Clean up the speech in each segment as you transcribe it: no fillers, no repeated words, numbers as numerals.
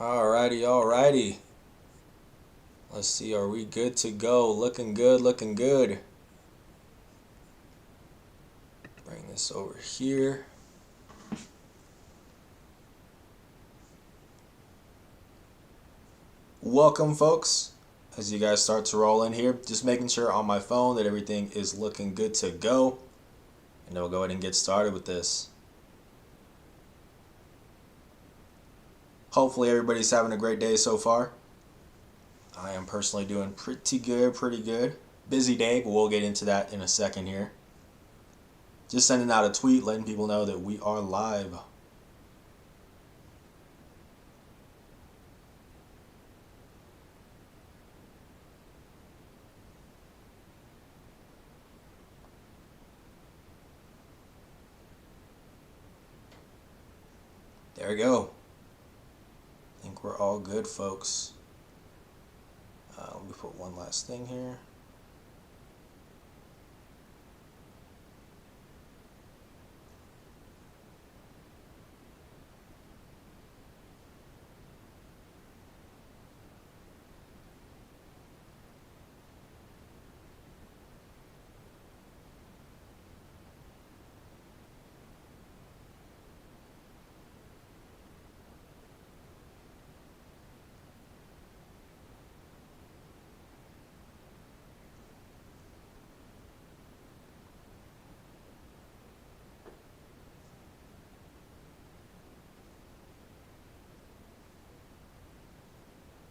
Alrighty, alrighty. Let's see, are we good to go? Looking good, looking good. Bring this over here. Welcome, folks. As you guys start to roll in here, just making sure on my phone that everything is looking good to go. And then we'll go ahead and get started with this. Hopefully everybody's having a great day so far. I am personally doing pretty good. Busy day, but we'll get into that in a second here. Just sending out a tweet letting people know that we are live. There we go. I think we're all good, folks. Let me put one last thing here.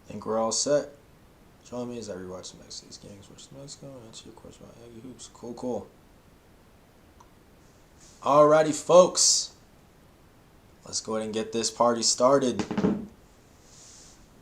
I think we're all set. Join me as I rewatch some Mexico's games versus Mexico and answer your question about Aggie hoops. Cool. Alrighty, folks. Let's go ahead and get this party started.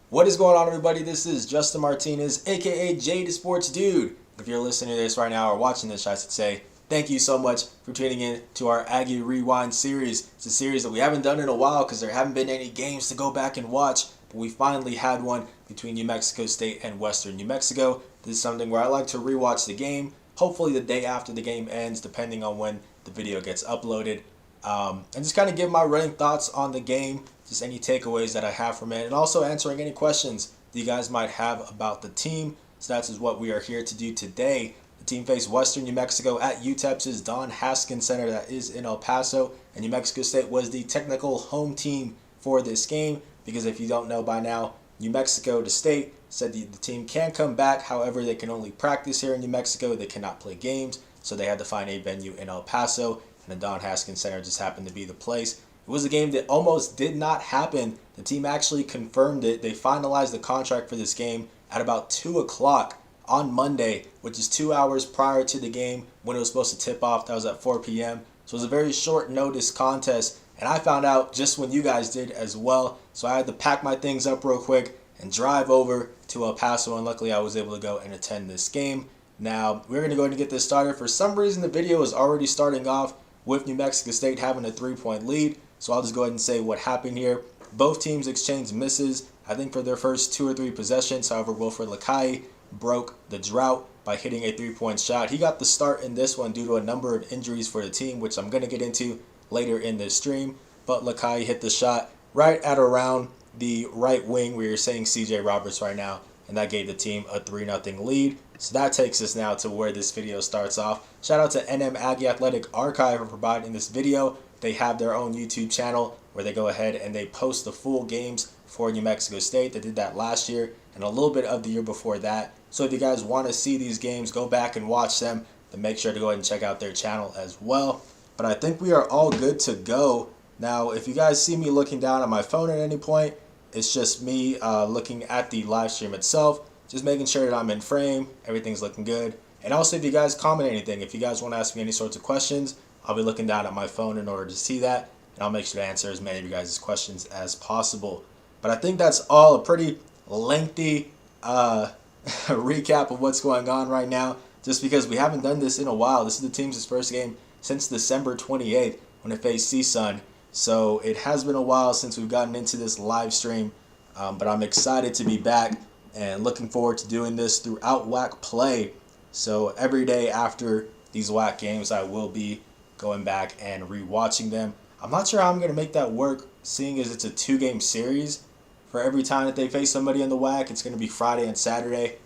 What is going on, everybody? This is Justin Martinez, aka Jade Sports Dude. If you're listening to this right now, or watching this, I should say, thank you so much for tuning in to our Aggie Rewind series. It's a series that we haven't done in a while because there haven't been any games to go back and watch. But we finally had one between New Mexico State and Western New Mexico. This is something where I like to rewatch the game, hopefully the day after the game ends, depending on when the video gets uploaded. And just kind of give my running thoughts on the game, just any takeaways that I have from it, and also answering any questions that you guys might have about the team. So that's what we are here to do today. The team faced Western New Mexico at UTEP's Don Haskins Center that is in El Paso, and New Mexico State was the technical home team for this game, because if you don't know by now, New Mexico to State said the team can come back. However, they can only practice here in New Mexico. They cannot play games, so they had to find a venue in El Paso, and the Don Haskins Center just happened to be the place. It was a game that almost did not happen. The team actually confirmed it. They finalized the contract for this game at about 2 o'clock on Monday, which is 2 hours prior to the game when it was supposed to tip off. That was at 4 p.m. So it was a very short notice contest, and I found out just when you guys did as well. So I had to pack my things up real quick and drive over to El Paso, and luckily I was able to go and attend this game. Now, we're going to go ahead and get this started. For some reason, the video is already starting off with New Mexico State having a 3-point lead. So I'll just go ahead and say what happened here. Both teams exchanged misses, I think, for their first 2 or 3 possessions. However, Wilfred Lakai broke the drought by hitting a 3-point shot. He got the start in this one due to a number of injuries for the team, which I'm going to get into later in this stream. But Lakai hit the shot right at around the right wing where you're saying CJ Roberts right now, and that gave the team a 3-0 lead. So that takes us now to where this video starts off. Shout out to NM Aggie Athletic Archive for providing this video. They have their own YouTube channel where they go ahead and they post the full games for New Mexico State. They did that last year and a little bit of the year before that. So if you guys want to see these games, go back and watch them. Then make sure to go ahead and check out their channel as well. But I think we are all good to go. Now, if you guys see me looking down at my phone at any point, it's just me looking at the live stream itself, just making sure that I'm in frame, everything's looking good. And also, if you guys comment anything, if you guys want to ask me any sorts of questions, I'll be looking down at my phone in order to see that, and I'll make sure to answer as many of you guys' questions as possible. But I think that's all a pretty lengthy recap of what's going on right now, just because we haven't done this in a while. This is the team's first game since December 28th when it faced CSUN. So it has been a while since we've gotten into this live stream, but I'm excited to be back and looking forward to doing this throughout WAC play. So every day after these WAC games, I will be going back and rewatching them. I'm not sure how I'm going to make that work, seeing as it's a 2-game series. for every time that they face somebody in the WAC. It's going to be Friday and Saturday.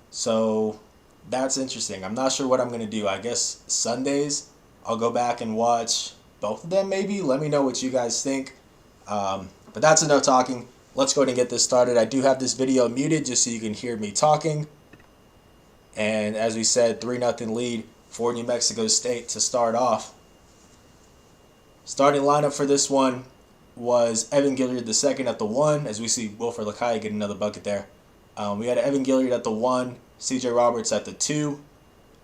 So that's interesting. I'm not sure what I'm going to do. I guess Sundays I'll go back and watch both of them maybe. Let me know what you guys think. But that's enough talking. Let's go ahead and get this started. I do have this video muted just so you can hear me talking. And as we said, 3-0 lead for New Mexico State to start off. Starting lineup for this one was Evan Gilliard II at the 1, as we see Wilfred Lakai get another bucket there. We had Evan Gilliard at the 1, CJ Roberts at the 2.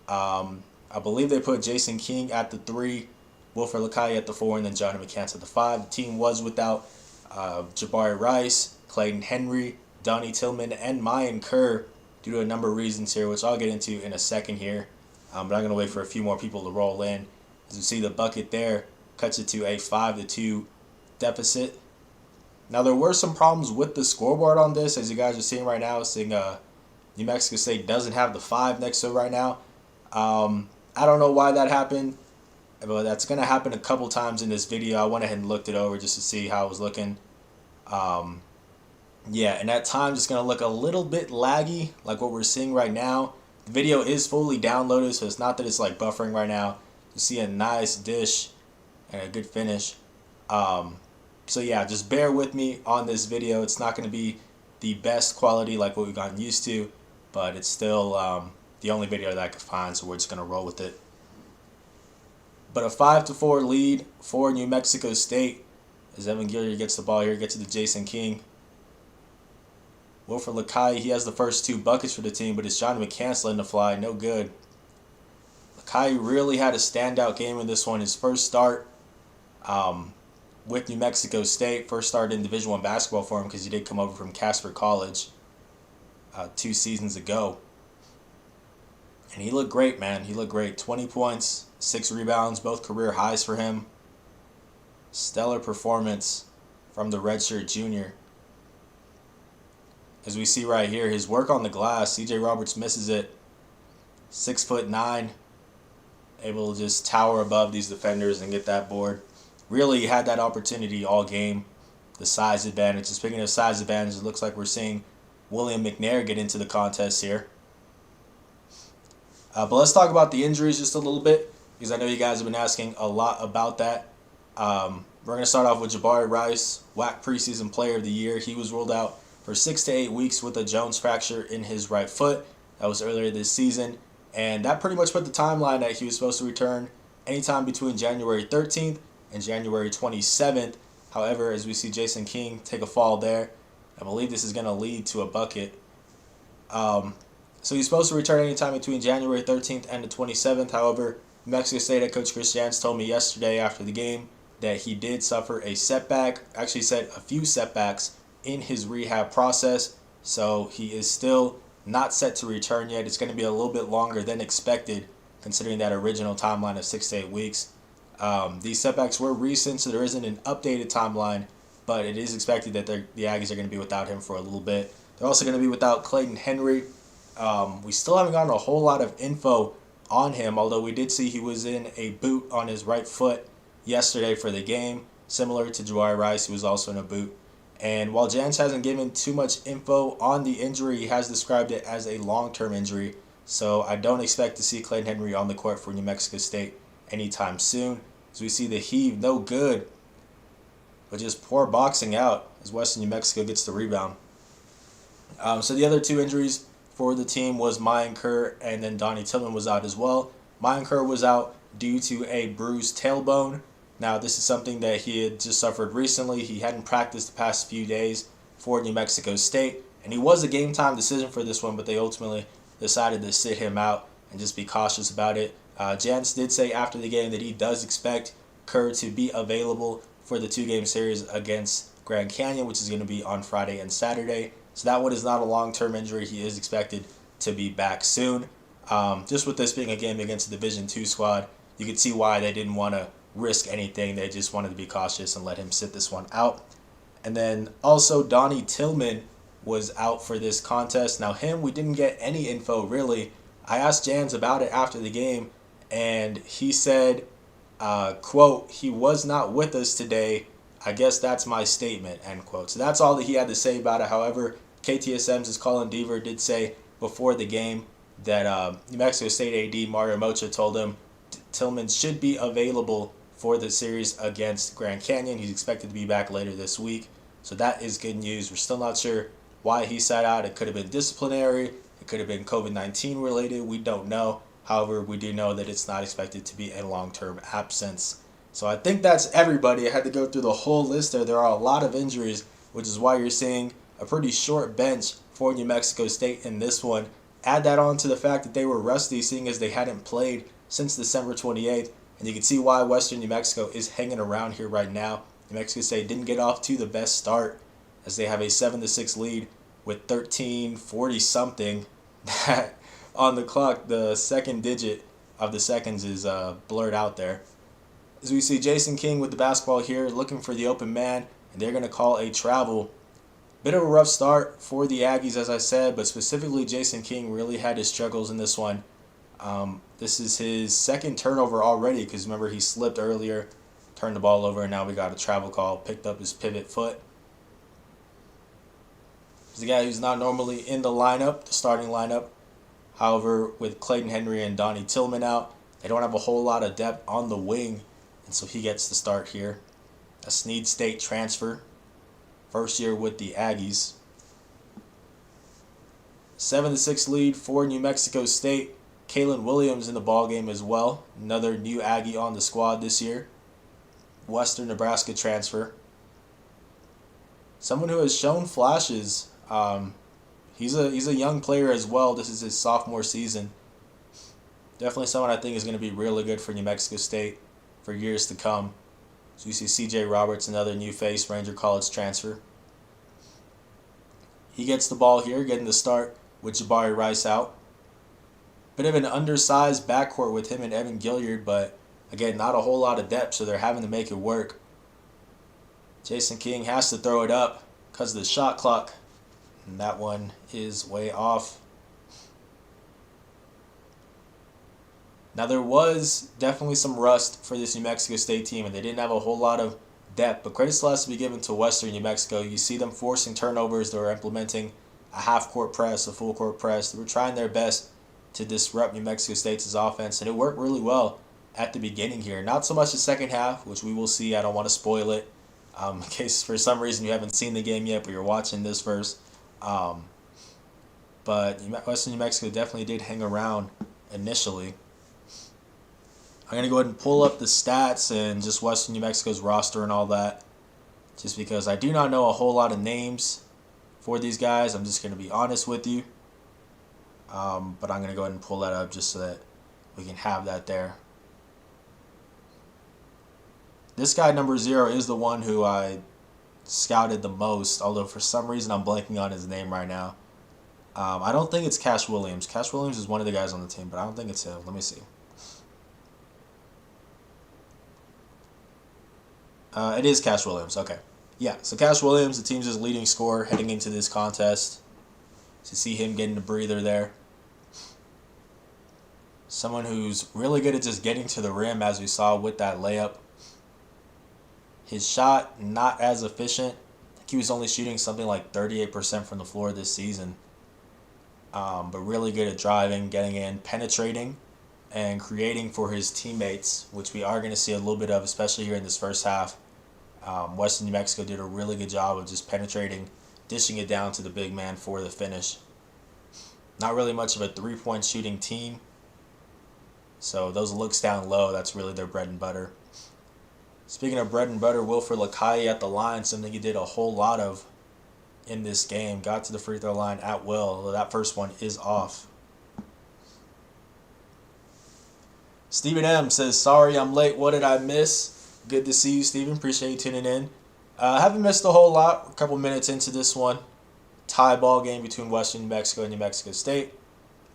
I believe they put Jason King at the 3, Wilfred Lakai at the 4, and then Johnny McCants at the 5. The team was without Jabari Rice, Clayton Henry, Donnie Tillman, and Mayan Kerr due to a number of reasons here, which I'll get into in a second here. But I'm going to wait for a few more people to roll in. As you see, the bucket there cuts it to a 5-2 deficit. Now, there were some problems with the scoreboard on this, as you guys are seeing right now. Seeing New Mexico State doesn't have the 5 next to it right now. I don't know why that happened, but that's going to happen a couple times in this video. I went ahead and looked it over just to see how it was looking. Yeah, and at times it's going to look a little bit laggy, like what we're seeing right now. The video is fully downloaded, so it's not that it's like buffering right now. You see a nice dish and a good finish. So yeah, just bear with me on this video. It's not going to be the best quality like what we've gotten used to, but it's still the only video that I could find, so we're just going to roll with it. But a 5-4 lead for New Mexico State as Evan Gilliard gets the ball here, gets it to Jason King. Wilfred Lakai, he has the first 2 buckets for the team, but it's Johnny McCants letting it fly, no good. Lakai really had a standout game in this one. His first start with New Mexico State, first start in Division I basketball for him because he did come over from Casper College 2 seasons ago. And he looked great, man. He looked great. 20 points, 6 rebounds, both career highs for him. Stellar performance from the redshirt junior. As we see right here, his work on the glass, CJ Roberts misses it. 6'9", able to just tower above these defenders and get that board. Really had that opportunity all game. The size advantage. Speaking of size advantage, it looks like we're seeing William McNair get into the contest here. But let's talk about the injuries just a little bit, because I know you guys have been asking a lot about that. We're going to start off with Jabari Rice, WAC preseason player of the year. He was ruled out for 6 to 8 weeks with a Jones fracture in his right foot. That was earlier this season. And that pretty much put the timeline that he was supposed to return anytime between January 13th and January 27th. However, as we see Jason King take a fall there, I believe this is going to lead to a bucket. So he's supposed to return anytime between January 13th and the 27th. However, Mexico State head coach Chris Jans told me yesterday after the game that he did suffer a setback. Actually said a few setbacks in his rehab process. So he is still not set to return yet. It's going to be a little bit longer than expected, considering that original timeline of 6 to 8 weeks. These setbacks were recent, so there isn't an updated timeline, but it is expected that the Aggies are going to be without him for a little bit. They're also going to be without Clayton Henry. We still haven't gotten a whole lot of info on him, although we did see he was in a boot on his right foot yesterday for the game. Similar to Jabari Rice, he was also in a boot. And while Jans hasn't given too much info on the injury, he has described it as a long-term injury. So I don't expect to see Clayton Henry on the court for New Mexico State anytime soon. As we see the heave, no good, but just poor boxing out as Western New Mexico gets the rebound. So the other 2 injuries for the team was Mayan Kerr, and then Donnie Tillman was out as well. Mayan Kerr was out due to a bruised tailbone. Now, this is something that he had just suffered recently. He hadn't practiced the past few days for New Mexico State, and he was a game-time decision for this one, but they ultimately decided to sit him out and just be cautious about it. Jans did say after the game that he does expect Kerr to be available for the 2-game series against Grand Canyon, which is going to be on Friday and Saturday. So that one is not a long-term injury. He is expected to be back soon. Just with this being a game against a Division II squad, you can see why they didn't want to risk anything. They just wanted to be cautious and let him sit this one out. And then also Donnie Tillman was out for this contest. Now him, we didn't get any info really. I asked Jans about it after the game, and he said, quote, he was not with us today. I guess that's my statement, end quote. So that's all that he had to say about it. However, KTSM's Colin Deaver did say before the game that New Mexico State AD Mario Mocha told him Tillman should be available for the series against Grand Canyon. He's expected to be back later this week. So that is good news. We're still not sure why he sat out. It could have been disciplinary. It could have been COVID-19 related. We don't know. However, we do know that it's not expected to be a long-term absence. So I think that's everybody. I had to go through the whole list there. There are a lot of injuries, which is why you're seeing a pretty short bench for New Mexico State in this one. Add that on to the fact that they were rusty, seeing as they hadn't played since December 28th. And you can see why Western New Mexico is hanging around here right now. New Mexico State didn't get off to the best start as they have a 7-6 lead with 13:40 something. That on the clock, the second digit of the seconds is blurred out there. As we see Jason King with the basketball here, looking for the open man, and they're going to call a travel. Bit of a rough start for the Aggies, as I said, but specifically Jason King really had his struggles in this one. This is his second turnover already, because remember he slipped earlier, turned the ball over, and now we got a travel call, picked up his pivot foot. He's a guy who's not normally in the lineup, the starting lineup. However, with Clayton Henry and Donnie Tillman out, they don't have a whole lot of depth on the wing, and so he gets the start here. A Snead State transfer, first year with the Aggies. 7-6 lead for New Mexico State. Kalen Williams in the ballgame as well. Another new Aggie on the squad this year. Western Nebraska transfer. Someone who has shown flashes. He's a young player as well. This is his sophomore season. Definitely someone I think is going to be really good for New Mexico State for years to come. So we see C.J. Roberts, another new face, Ranger College transfer. He gets the ball here, getting the start with Jabari Rice out. Bit of an undersized backcourt with him and Evan Gilliard, but again, not a whole lot of depth, so they're having to make it work. Jason King has to throw it up because of the shot clock, and that one is way off. Now, there was definitely some rust for this New Mexico State team, and they didn't have a whole lot of depth, but credit still has to be given to Western New Mexico. You see them forcing turnovers. They were implementing a half-court press, a full-court press. They were trying their best to disrupt New Mexico State's offense, and it worked really well at the beginning here. Not so much the second half, which we will see. I don't want to spoil it in case for some reason you haven't seen the game yet, but you're watching this first. But Western New Mexico definitely did hang around initially. I'm going to go ahead and pull up the stats and just Western New Mexico's roster and all that, just because I do not know a whole lot of names for these guys. I'm just going to be honest with you. But I'm going to go ahead and pull that up just so that we can have that there. This guy, number 0, is the one who I scouted the most, although for some reason I'm blanking on his name right now. I don't think it's Cash Williams. Cash Williams is one of the guys on the team, but I don't think it's him. Let me see. It is Cash Williams. Okay. Yeah, so Cash Williams, the team's just leading scorer heading into this contest. To see him getting a breather there. Someone who's really good at just getting to the rim, as we saw with that layup. His shot, not as efficient. I think he was only shooting something like 38% from the floor this season. But really good at driving, getting in, penetrating, and creating for his teammates, which we are going to see a little bit of, especially here in this first half. Western New Mexico did a really good job of just penetrating, dishing it down to the big man for the finish. Not really much of a three-point shooting team. So those looks down low, that's really their bread and butter. Speaking of bread and butter, Wilfred Lakai at the line, something he did a whole lot of in this game. Got to the free throw line at will, although that first one is off. Stephen M says, sorry I'm late, what did I miss? Good to see you, Stephen. Appreciate you tuning in. Haven't missed a whole lot. A couple minutes into this one. Tie ball game between Western New Mexico and New Mexico State.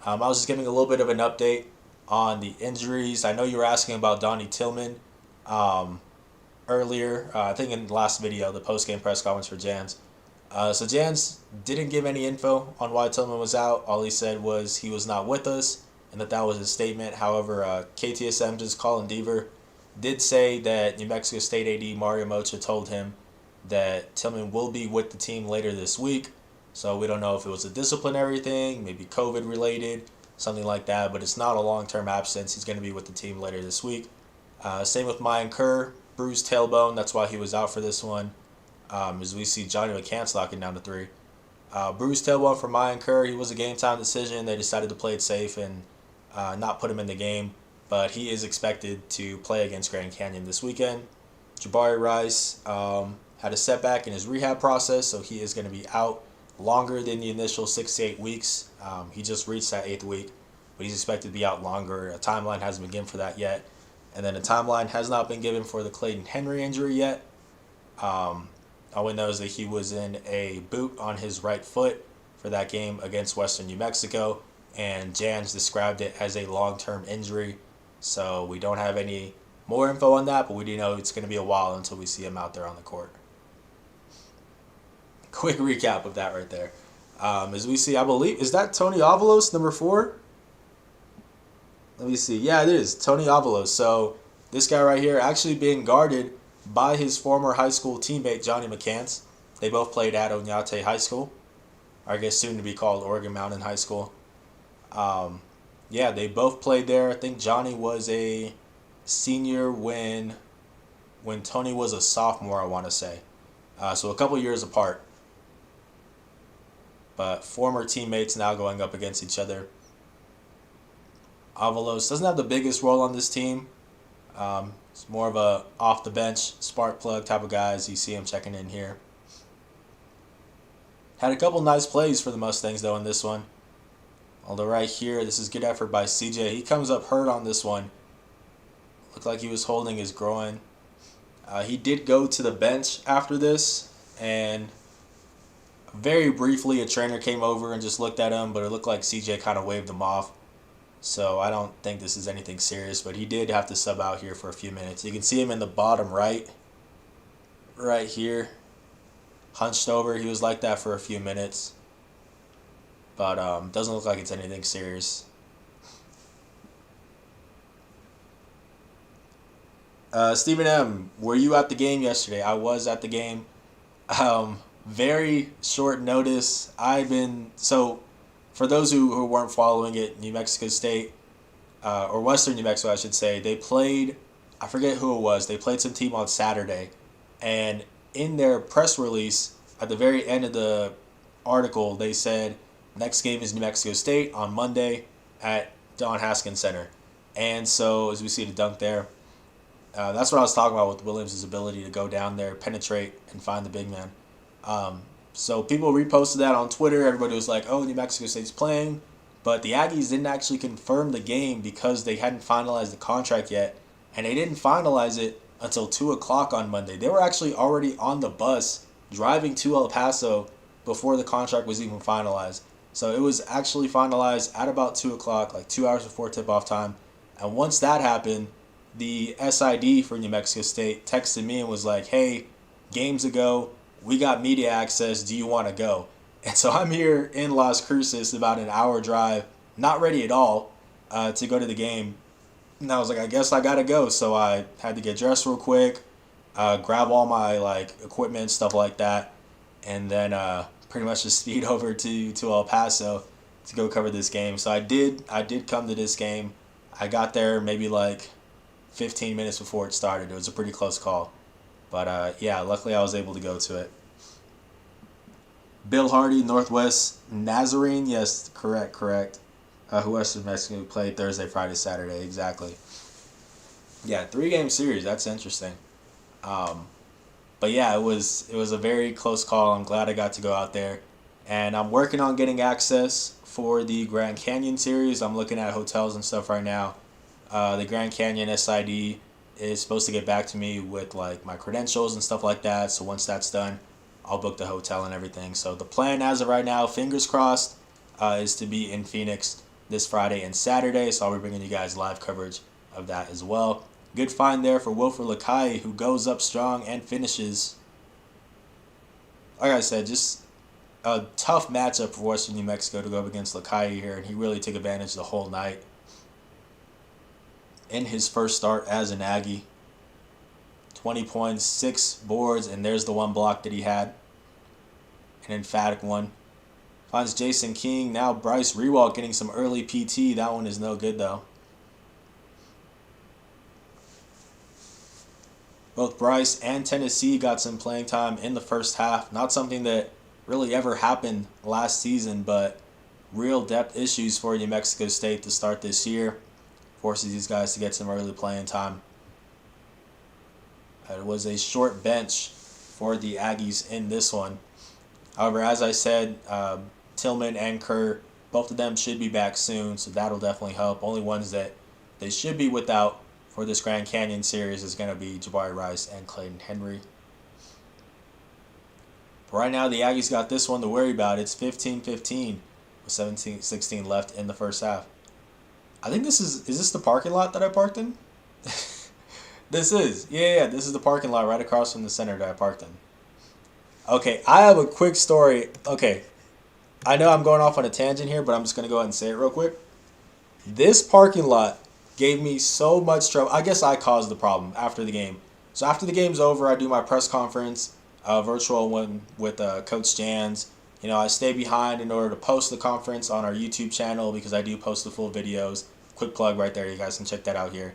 I was just giving a little bit of an update on the injuries. I know you were asking about Donnie Tillman earlier. I think in the last video, the post-game press conference for Jans. So Jans didn't give any info on why Tillman was out. All he said was he was not with us and that was his statement. However, KTSM just Colin Deaver did say that New Mexico State AD Mario Mocha told him that Tillman will be with the team later this week. So we don't know if it was a disciplinary thing, maybe COVID related, something like that. But it's not a long-term absence. He's going to be with the team later this week. Same with Mayan Kerr, bruised tailbone. That's why he was out for this one. As we see Johnny McCants locking down to 3. Bruised tailbone for Mayan Kerr. He was a game-time decision. They decided to play it safe and not put him in the game. But he is expected to play against Grand Canyon this weekend. Jabari Rice had a setback in his rehab process, so he is going to be out longer than the initial 6 to 8 weeks. He just reached that 8th week, but he's expected to be out longer. A timeline hasn't been given for that yet. And then a timeline has not been given for the Clayton Henry injury yet. All we know is that he was in a boot on his right foot for that game against Western New Mexico, and Jans described it as a long-term injury. So we don't have any more info on that, but we do know it's going to be a while until we see him out there on the court. Quick recap of that right there. As we see, I believe, is that Tony Avalos, number 4? Let me see. Yeah, it is. Tony Avalos. So this guy right here actually being guarded by his former high school teammate, Johnny McCants. They both played at Oñate High School. Or I guess soon to be called Oregon Mountain High School. Yeah, they both played there. I think Johnny was a senior when Tony was a sophomore, I want to say. So a couple years apart. But former teammates now going up against each other. Avalos doesn't have the biggest role on this team. It's more of a off-the-bench, spark plug type of guy, as you see him checking in here. Had a couple nice plays for the Mustangs, though, in this one. Although right here, this is good effort by CJ. He comes up hurt on this one. Looked like he was holding his groin. He did go to the bench after this, and very briefly a trainer came over and just looked at him, but it looked like CJ kind of waved him off. So I don't think this is anything serious, but he did have to sub out here for a few minutes. You can see him in the bottom right here, hunched over. He was like that for a few minutes, but doesn't look like it's anything serious. Stephen M., were you at the game yesterday? I was at the game. Very short notice. For those who weren't following it, New Mexico State, or Western New Mexico, I should say, they played, I forget who it was, they played some team on Saturday. And in their press release, at the very end of the article, they said, next game is New Mexico State on Monday at Don Haskins Center. And so, as we see the dunk there, that's what I was talking about with Williams' ability to go down there, penetrate, and find the big man. So people reposted that on Twitter. Everybody was like, oh, New Mexico State's playing. But the Aggies didn't actually confirm the game because they hadn't finalized the contract yet. And they didn't finalize it until 2 o'clock on Monday. They were actually already on the bus driving to El Paso before the contract was even finalized. So it was actually finalized at about 2 o'clock, like 2 hours before tip-off time. And once that happened, the SID for New Mexico State texted me and was like, hey, game's ago. We got media access. Do you want to go? And so I'm here in Las Cruces, about an hour drive, not ready at all to go to the game. And I was like, I guess I got to go. So I had to get dressed real quick, grab all my equipment, stuff like that, and then pretty much just speed over to El Paso to go cover this game. So I did come to this game. I got there maybe 15 minutes before it started. It was a pretty close call. But, yeah, luckily I was able to go to it. Bill Hardy, Northwest Nazarene. Yes, correct. Who Western Mexico played Thursday, Friday, Saturday. Exactly. Yeah, 3-game series. That's interesting. But, yeah, it was a very close call. I'm glad I got to go out there. And I'm working on getting access for the Grand Canyon series. I'm looking at hotels and stuff right now. The Grand Canyon SID is supposed to get back to me with my credentials and stuff like that. So once that's done, I'll book the hotel and everything. So the plan as of right now, fingers crossed, is to be in Phoenix this Friday and Saturday. So I'll be bringing you guys live coverage of that as well. Good find there for Wilfred Lakai, who goes up strong and finishes. Like I said, just a tough matchup for Western New Mexico to go up against Lakai here, and he really took advantage the whole night in his first start as an Aggie. 20 points, 6 boards, and there's the one block that he had. An emphatic one. Finds Jason King. Now Bryce Rewalt getting some early PT. That one is no good though. Both Bryce and Tennessee got some playing time in the first half. Not something that really ever happened last season, but real depth issues for New Mexico State to start this year. Forces these guys to get some early playing time. It was a short bench for the Aggies in this one. However, as I said, Tillman and Kerr, both of them should be back soon, so that'll definitely help. Only ones that they should be without for this Grand Canyon series is going to be Jabari Rice and Clayton Henry. But right now, the Aggies got this one to worry about. It's 15-15 with 17-16 left in the first half. I think is this the parking lot that I parked in? This is. Yeah, this is the parking lot right across from the center that I parked in. Okay, I have a quick story. Okay, I know I'm going off on a tangent here, but I'm just going to go ahead and say it real quick. This parking lot gave me so much trouble. I guess I caused the problem after the game. So after the game's over, I do my press conference, virtual one with Coach Jans. You know, I stay behind in order to post the conference on our YouTube channel because I do post the full videos. Quick plug right there. You guys can check that out here.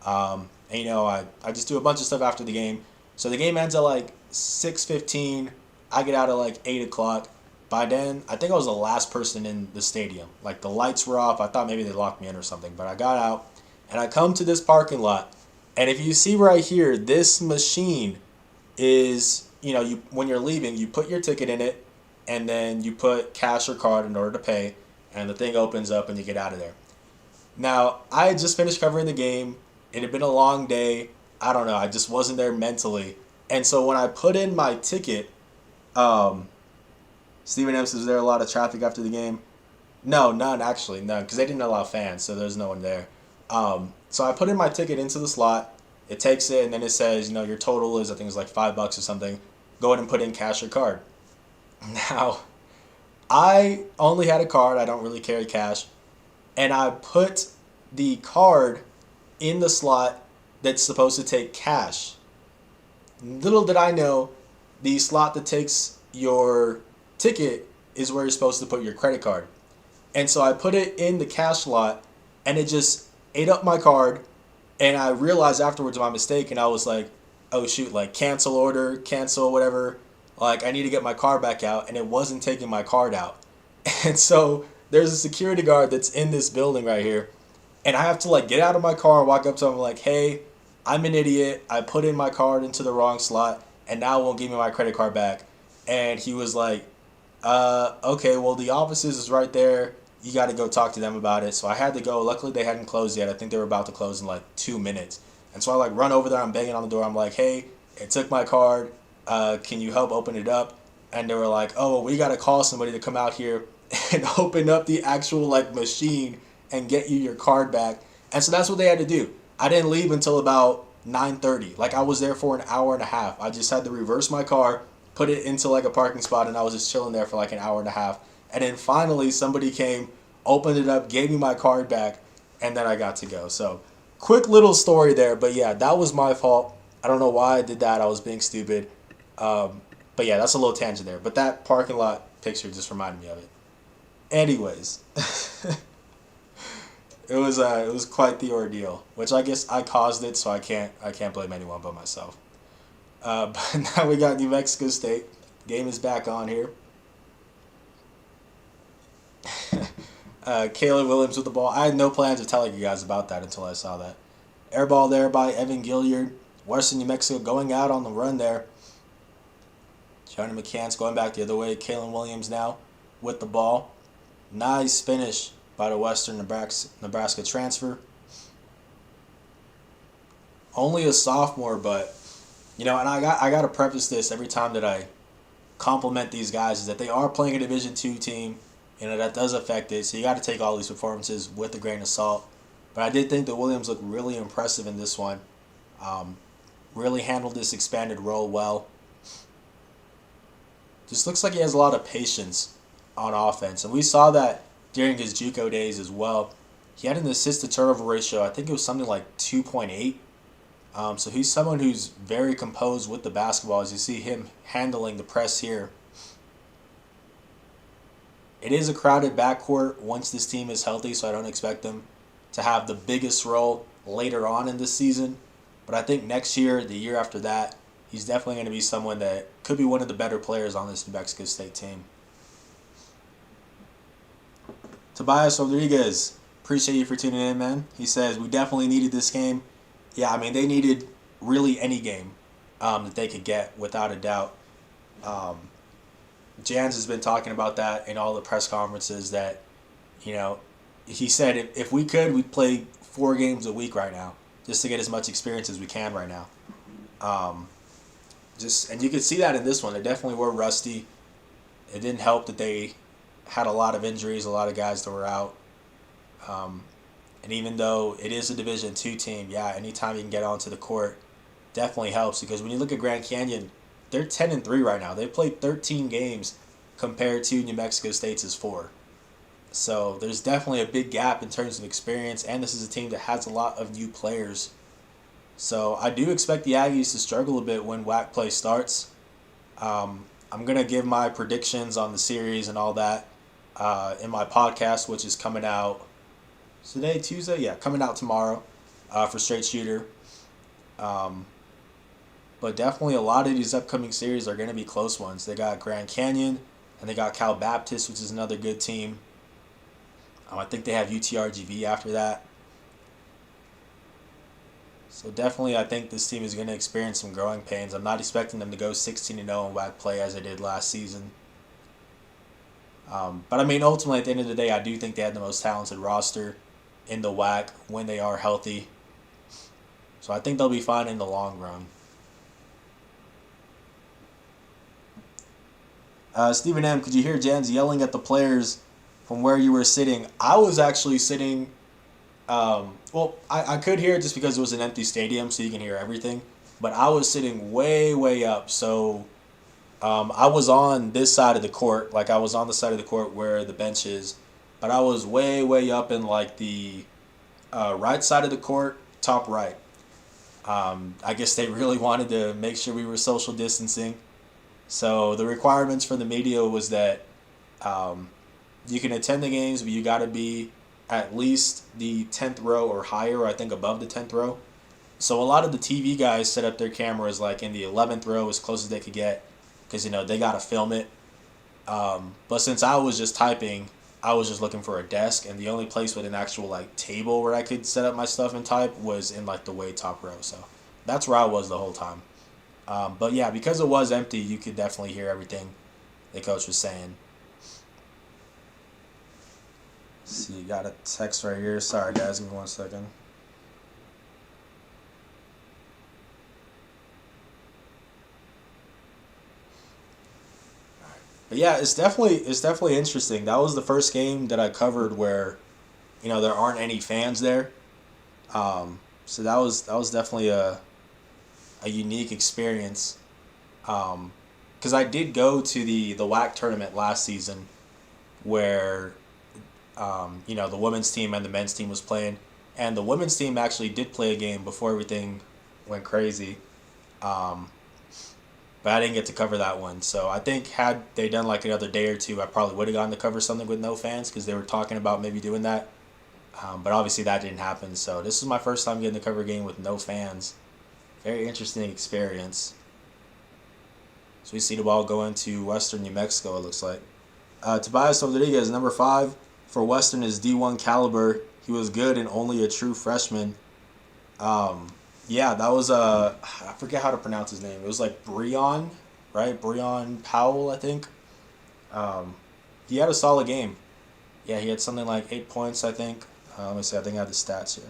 And, you know, I just do a bunch of stuff after the game. So the game ends at like 6:15. I get out at like 8 o'clock. By then, I think I was the last person in the stadium. Like, the lights were off. I thought maybe they locked me in or something. But I got out, and I come to this parking lot. And if you see right here, this machine is, you know, when you're leaving, you put your ticket in it, and then you put cash or card in order to pay, and the thing opens up, and you get out of there. Now, I had just finished covering the game. It had been a long day. I don't know. I just wasn't there mentally. And so when I put in my ticket, Stephen M. says, was there a lot of traffic after the game? No, none, because they didn't allow fans, so there's no one there. So I put in my ticket into the slot. It takes it, and then it says, you know, your total is, I think it's like $5 or something. Go ahead and put in cash or card. Now, I only had a card. I don't really carry cash. And I put the card in the slot that's supposed to take cash. Little did I know, the slot that takes your ticket is where you're supposed to put your credit card. And so I put it in the cash slot, and it just ate up my card. And I realized afterwards my mistake, and I was like, oh shoot, like cancel order, cancel whatever. Like, I need to get my card back out, and it wasn't taking my card out. And so there's a security guard that's in this building right here, and I have to like get out of my car, walk up to him like, hey, I'm an idiot. I put in my card into the wrong slot, and now it won't give me my credit card back. And he was like, okay, well, the offices is right there. You got to go talk to them about it. So I had to go. Luckily, they hadn't closed yet. I think they were about to close in like 2 minutes. And so I like run over there. I'm banging on the door. I'm like, hey, it took my card. Can you help open it up? And they were like, oh, well, we got to call somebody to come out here and open up the actual like machine and get you your card back. And so that's what they had to do. I didn't leave until about 9:30. Like, I was there for an hour and a half. I just had to reverse my car, put it into like a parking spot, and I was just chilling there for like an hour and a half. And then finally somebody came, opened it up, gave me my card back, and then I got to go. So quick little story there. But yeah, that was my fault. I don't know why I did that. I was being stupid. But yeah, that's a little tangent there. But that parking lot picture just reminded me of it. Anyways, it was quite the ordeal, which I guess I caused it, so I can't blame anyone but myself. But now we got New Mexico State. Game is back on here. Caleb Williams with the ball. I had no plans of telling you guys about that until I saw that. Air ball there by Evan Gilliard. Western New Mexico going out on the run there. Johnny McCann's going back the other way. Kalen Williams now with the ball. Nice finish by the Western Nebraska transfer. Only a sophomore, but, you know, and I got to preface this every time that I compliment these guys, is that they are playing a Division II team. You know, that does affect it, so you got to take all these performances with a grain of salt. But I did think that Williams looked really impressive in this one. Really handled this expanded role well. Just looks like he has a lot of patience on offense. And we saw that during his JUCO days as well. He had an assist-to-turnover ratio, I think it was something like 2.8. So he's someone who's very composed with the basketball. As you see him handling the press here. It is a crowded backcourt once this team is healthy, so I don't expect them to have the biggest role later on in this season. But I think next year, the year after that, he's definitely going to be someone that could be one of the better players on this New Mexico State team. Tobias Rodriguez, appreciate you for tuning in, man. He says, we definitely needed this game. Yeah, I mean, they needed really any game that they could get, without a doubt. Jans has been talking about that in all the press conferences that, he said if we could, we'd play 4 games a week right now just to get as much experience as we can right now. And you could see that in this one. They definitely were rusty. It didn't help that they had a lot of injuries, a lot of guys that were out. And even though it is a Division II team, yeah, anytime you can get onto the court definitely helps, because when you look at Grand Canyon, they're 10-3 right now. They played 13 games compared to New Mexico State's 4. So there's definitely a big gap in terms of experience, and this is a team that has a lot of new players. So I do expect the Aggies to struggle a bit when WAC play starts. I'm going to give my predictions on the series and all that in my podcast, which is coming out today, Tuesday? Yeah, coming out tomorrow for Straight Shooter. But definitely a lot of these upcoming series are going to be close ones. They got Grand Canyon, and they got Cal Baptist, which is another good team. I think they have UTRGV after that. So definitely I think this team is going to experience some growing pains. I'm not expecting them to go 16-0 in WAC play as they did last season. But I mean, ultimately at the end of the day, I do think they had the most talented roster in the WAC when they are healthy. So I think they'll be fine in the long run. Stephen M., could you hear Jans yelling at the players from where you were sitting? I was actually sitting, I could hear it just because it was an empty stadium, so you can hear everything. But I was sitting way, way up, so I was on this side of the court. Like, I was on the side of the court where the bench is, but I was way, way up in, like, the right side of the court, top right. I guess they really wanted to make sure we were social distancing. So the requirements for the media was that you can attend the games, but you got to be at least the 10th row or higher, or I think above the 10th row. So a lot of the TV guys set up their cameras like in the 11th row as close as they could get, because, they got to film it. But since I was just typing, I was just looking for a desk, and the only place with an actual like table where I could set up my stuff and type was in like the way top row. So that's where I was the whole time. But yeah, because it was empty, you could definitely hear everything the coach was saying. Let's see, got a text right here. Sorry guys, give me 1 second. But yeah, it's definitely interesting. That was the first game that I covered where, there aren't any fans there. So that was definitely a unique experience. Because I did go to the WAC tournament last season where, the women's team and the men's team was playing. And the women's team actually did play a game before everything went crazy. But I didn't get to cover that one. So I think had they done like another day or two, I probably would have gotten to cover something with no fans, because they were talking about maybe doing that. But obviously that didn't happen. So this is my first time getting to cover a game with no fans. Very interesting experience. So we see the ball going to Western New Mexico, it looks like. Tobias Rodriguez, number 5 for Western, is D1 caliber. He was good and only a true freshman. Yeah, that was, I forget how to pronounce his name. It was like Breon, right? Breon Powell, I think. He had a solid game. Yeah, he had something like 8 points, I think. Let me see, I think I have the stats here.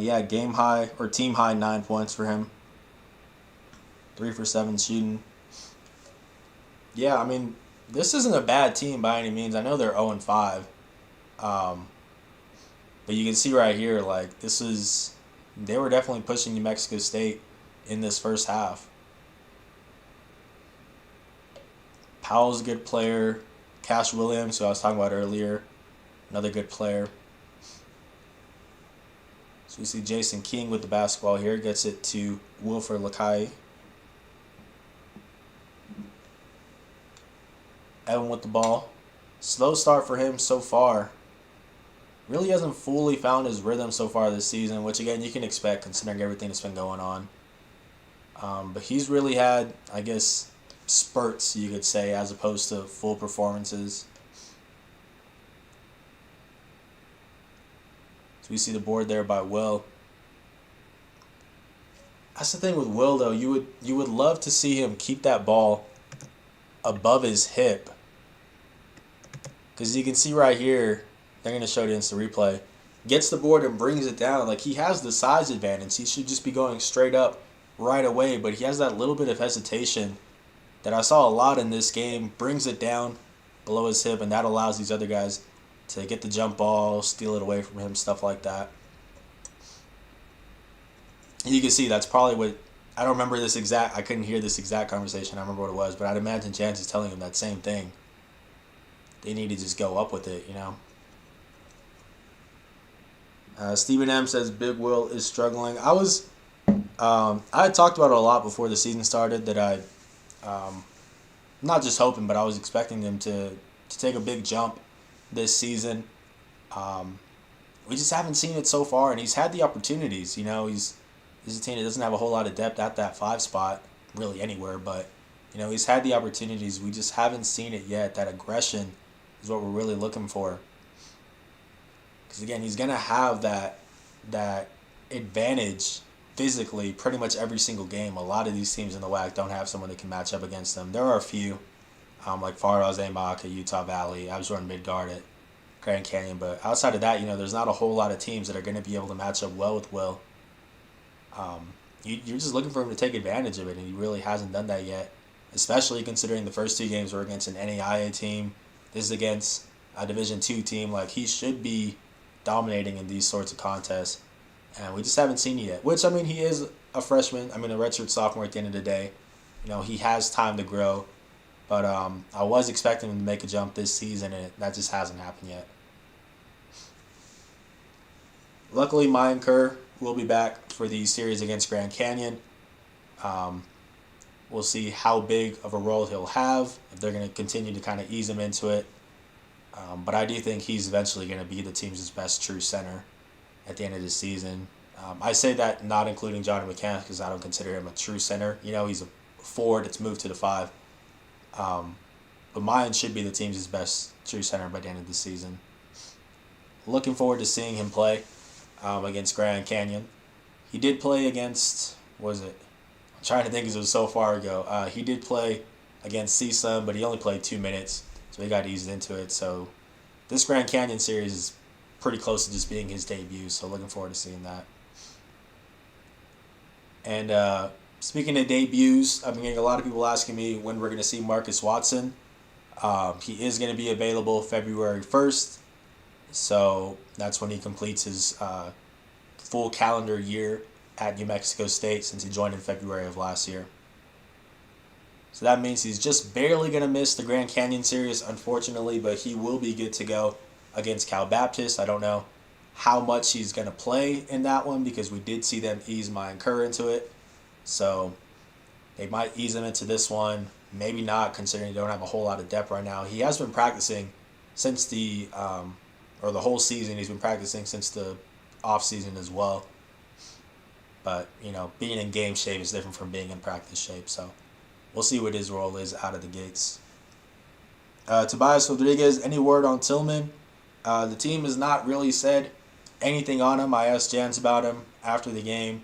Yeah, game high, or team high 9 points for him. 3 for 7 shooting. Yeah, I mean, this isn't a bad team by any means. I know they're 0-5. But you can see right here, like, they were definitely pushing New Mexico State in this first half. Powell's a good player. Cash Williams, who I was talking about earlier, another good player. So we see Jason King with the basketball here. Gets it to Wilfred Lakai. Evan with the ball. Slow start for him so far. Really hasn't fully found his rhythm so far this season, which again you can expect considering everything that's been going on. But he's really had, I guess, spurts, you could say, as opposed to full performances. So we see the board there by Will. That's the thing with Will, though. You would love to see him keep that ball above his hip. Because you can see right here, they're going to show it in the replay. Gets the board and brings it down. Like, he has the size advantage. He should just be going straight up right away. But he has that little bit of hesitation that I saw a lot in this game. Brings it down below his hip, and that allows these other guys to get the jump ball, steal it away from him, stuff like that. You can see that's probably what, I don't remember this exact, I couldn't hear this exact conversation, I don't remember what it was, but I'd imagine Jans is telling him that same thing. They need to just go up with it, you know. Stephen M says Big Will is struggling. I had talked about it a lot before the season started that I, not just hoping, but I was expecting him to take a big jump this season. We just haven't seen it so far, and he's had the opportunities. You know, he's a team that doesn't have a whole lot of depth at that 5 spot, really anywhere, but you know, he's had the opportunities. We just haven't seen it yet. That aggression is what we're really looking for. Because again, he's gonna have that advantage physically pretty much every single game. A lot of these teams in the WAC don't have someone that can match up against them. There are a few, like Faraz Amak at Utah Valley, Absor Midgard at Grand Canyon, but outside of that, you know, there's not a whole lot of teams that are going to be able to match up well with Will. You're just looking for him to take advantage of it, and he really hasn't done that yet, especially considering the first 2 games were against an NAIA team. This is against a Division II team. Like, he should be dominating in these sorts of contests, and we just haven't seen it yet. Which, I mean, he is a freshman. I mean, a redshirt sophomore at the end of the day. You know, he has time to grow, but I was expecting him to make a jump this season, and that just hasn't happened yet. Luckily, Mayan Kerr will be back for the series against Grand Canyon. We'll see how big of a role he'll have, if they're going to continue to kind of ease him into it. But I do think he's eventually going to be the team's best true center at the end of the season. I say that not including Johnny McCann because I don't consider him a true center. You know, he's a forward that's moved to the 5. But Mayan should be the team's best true center by the end of the season. Looking forward to seeing him play against Grand Canyon. He did play against, what was it? I'm trying to think because it was so far ago. He did play against CSUN, but he only played 2 minutes, so he got eased into it. So this Grand Canyon series is pretty close to just being his debut, so looking forward to seeing that. And speaking of debuts, I've been getting a lot of people asking me when we're going to see Marcus Watson. He is going to be available February 1st, so that's when he completes his full calendar year at New Mexico State since he joined in February of last year. So that means he's just barely going to miss the Grand Canyon series, unfortunately, but he will be good to go against Cal Baptist. I don't know how much he's going to play in that one because we did see them ease Mayan Kerr into it. So they might ease him into this one. Maybe not, considering they don't have a whole lot of depth right now. He has been practicing since the whole season. He's been practicing since the off season as well. But, you know, being in game shape is different from being in practice shape. So we'll see what his role is out of the gates. Tobias Rodriguez, any word on Tillman? The team has not really said anything on him. I asked Jans about him after the game,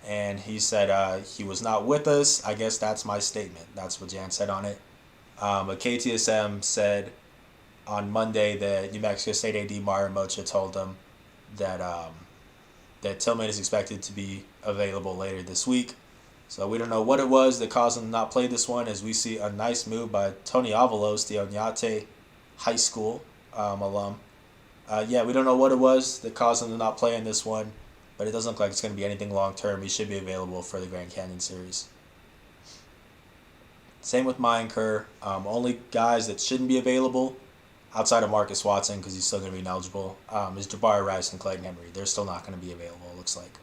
and he said he was not with us. I guess that's my statement. That's what Jan said on it. But KTSM said on Monday that New Mexico State AD Mario Mocha told them that that Tillman is expected to be available later this week. So we don't know what it was that caused him to not play this one, as we see a nice move by Tony Avalos, the Oñate High School alum. We don't know what it was that caused him to not play in this one, but it doesn't look like it's going to be anything long-term. He should be available for the Grand Canyon series. Same with Mayan Kerr. Only guys that shouldn't be available, outside of Marcus Watson, because he's still going to be ineligible, is Jabari Rice and Clayton Henry. They're still not going to be available, it looks like.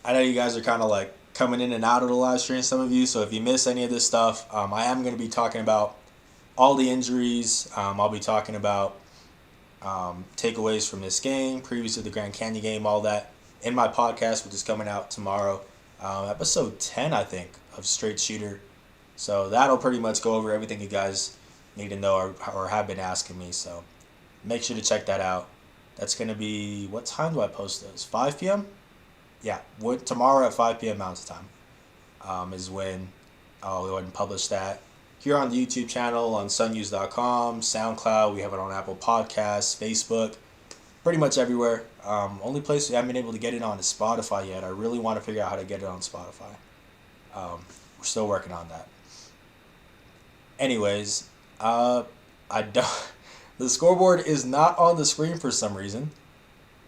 I know you guys are kind of like coming in and out of the live stream, some of you, so if you miss any of this stuff, I am going to be talking about all the injuries. I'll be talking about takeaways from this game, previews of the Grand Canyon game, all that in my podcast, which is coming out tomorrow. Episode 10, I think, of Straight Shooter. So that'll pretty much go over everything you guys need to know or have been asking me. So make sure to check that out. That's going to be, what time do I post those? 5 p.m.? Yeah, tomorrow at 5 p.m. Mountain Time is when I'll go ahead and publish that. Here on the YouTube channel, on sunnews.com, SoundCloud, we have it on Apple Podcasts, Facebook, pretty much everywhere. Only place we haven't been able to get it on is Spotify yet. I really want to figure out how to get it on Spotify. We're still working on that. Anyways, I don't. The scoreboard is not on the screen for some reason,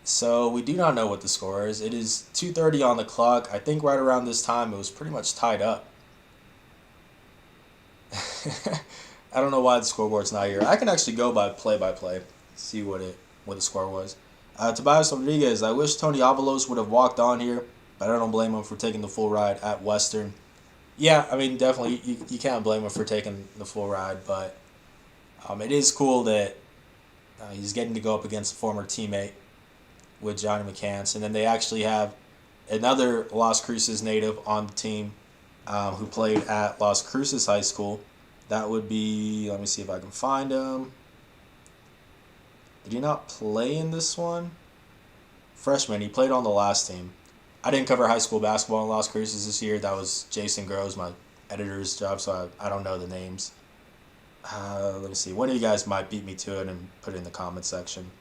so we do not know what the score is. It is 2:30 on the clock. I think right around this time it was pretty much tied up. I don't know why the scoreboard's not here. I can actually go by play-by-play, see what the score was. Tobias Rodriguez, I wish Tony Avalos would have walked on here, but I don't blame him for taking the full ride at Western. Yeah, I mean, definitely, you can't blame him for taking the full ride, but it is cool that he's getting to go up against a former teammate with Johnny McCants. And then they actually have another Las Cruces native on the team who played at Las Cruces High School. That would be, let me see if I can find him. Did he not play in this one? Freshman, he played on the last team. I didn't cover high school basketball in Las Cruces this year. That was Jason Groves, my editor's job, so I don't know the names. Let me see. One of you guys might beat me to it and put it in the comment section.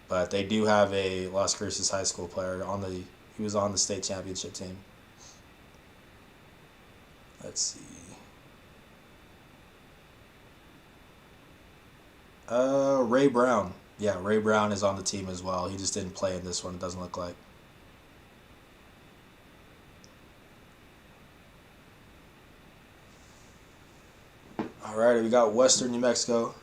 But they do have a Las Cruces High School player he was on the state championship team. Let's see. Ray Brown. Yeah, Ray Brown is on the team as well. He just didn't play in this one, it doesn't look like. Alright, we got Western New Mexico.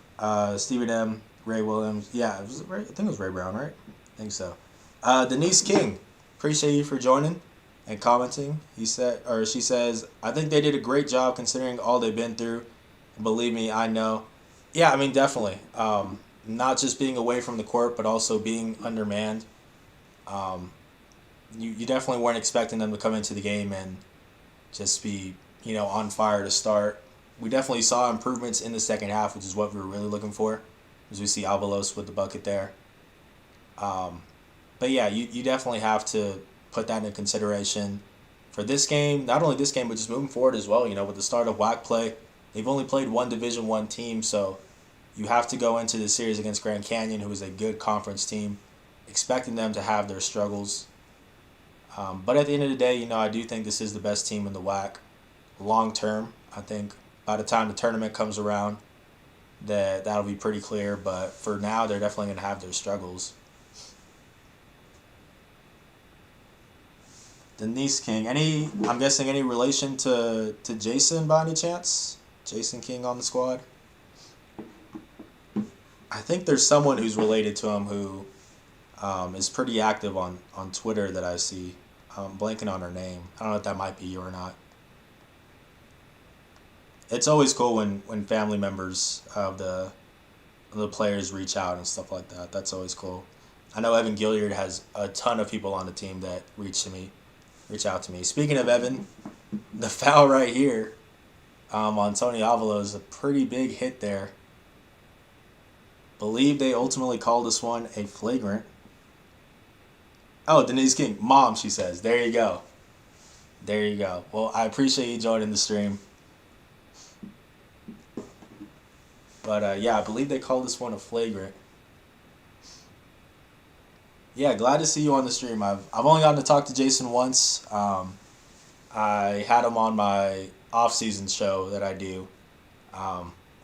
Stephen M., Ray Williams. Yeah, I think it was Ray Brown, right? I think so. Denise King. Appreciate you for joining and commenting. She says, I think they did a great job considering all they've been through. Believe me, I know. Yeah, I mean, definitely. Not just being away from the court, but also being undermanned. You definitely weren't expecting them to come into the game and just be, on fire to start. We definitely saw improvements in the second half, which is what we were really looking for, as we see Avalos with the bucket there. But yeah, you definitely have to put that into consideration for this game. Not only this game, but just moving forward as well. With the start of WAC play, they've only played one Division I team, so you have to go into the series against Grand Canyon, who is a good conference team, expecting them to have their struggles. But at the end of the day, I do think this is the best team in the WAC long term. I think by the time the tournament comes around, that'll be pretty clear. But for now, they're definitely going to have their struggles. Denise King, I'm guessing any relation to Jason by any chance? Jason King on the squad? I think there's someone who's related to him who is pretty active on Twitter that I see. I'm blanking on her name. I don't know if that might be you or not. It's always cool when family members of the players reach out and stuff like that. That's always cool. I know Evan Gilliard has a ton of people on the team that reach out to me. Speaking of Evan, the foul right here on Tony Avalos, a pretty big hit there. Believe they ultimately called this one a flagrant. Oh, Denise King. Mom, she says. There you go. There you go. Well, I appreciate you joining the stream. But, yeah, I believe they called this one a flagrant. Yeah, glad to see you on the stream. I've only gotten to talk to Jason once. I had him on my off-season show that I do.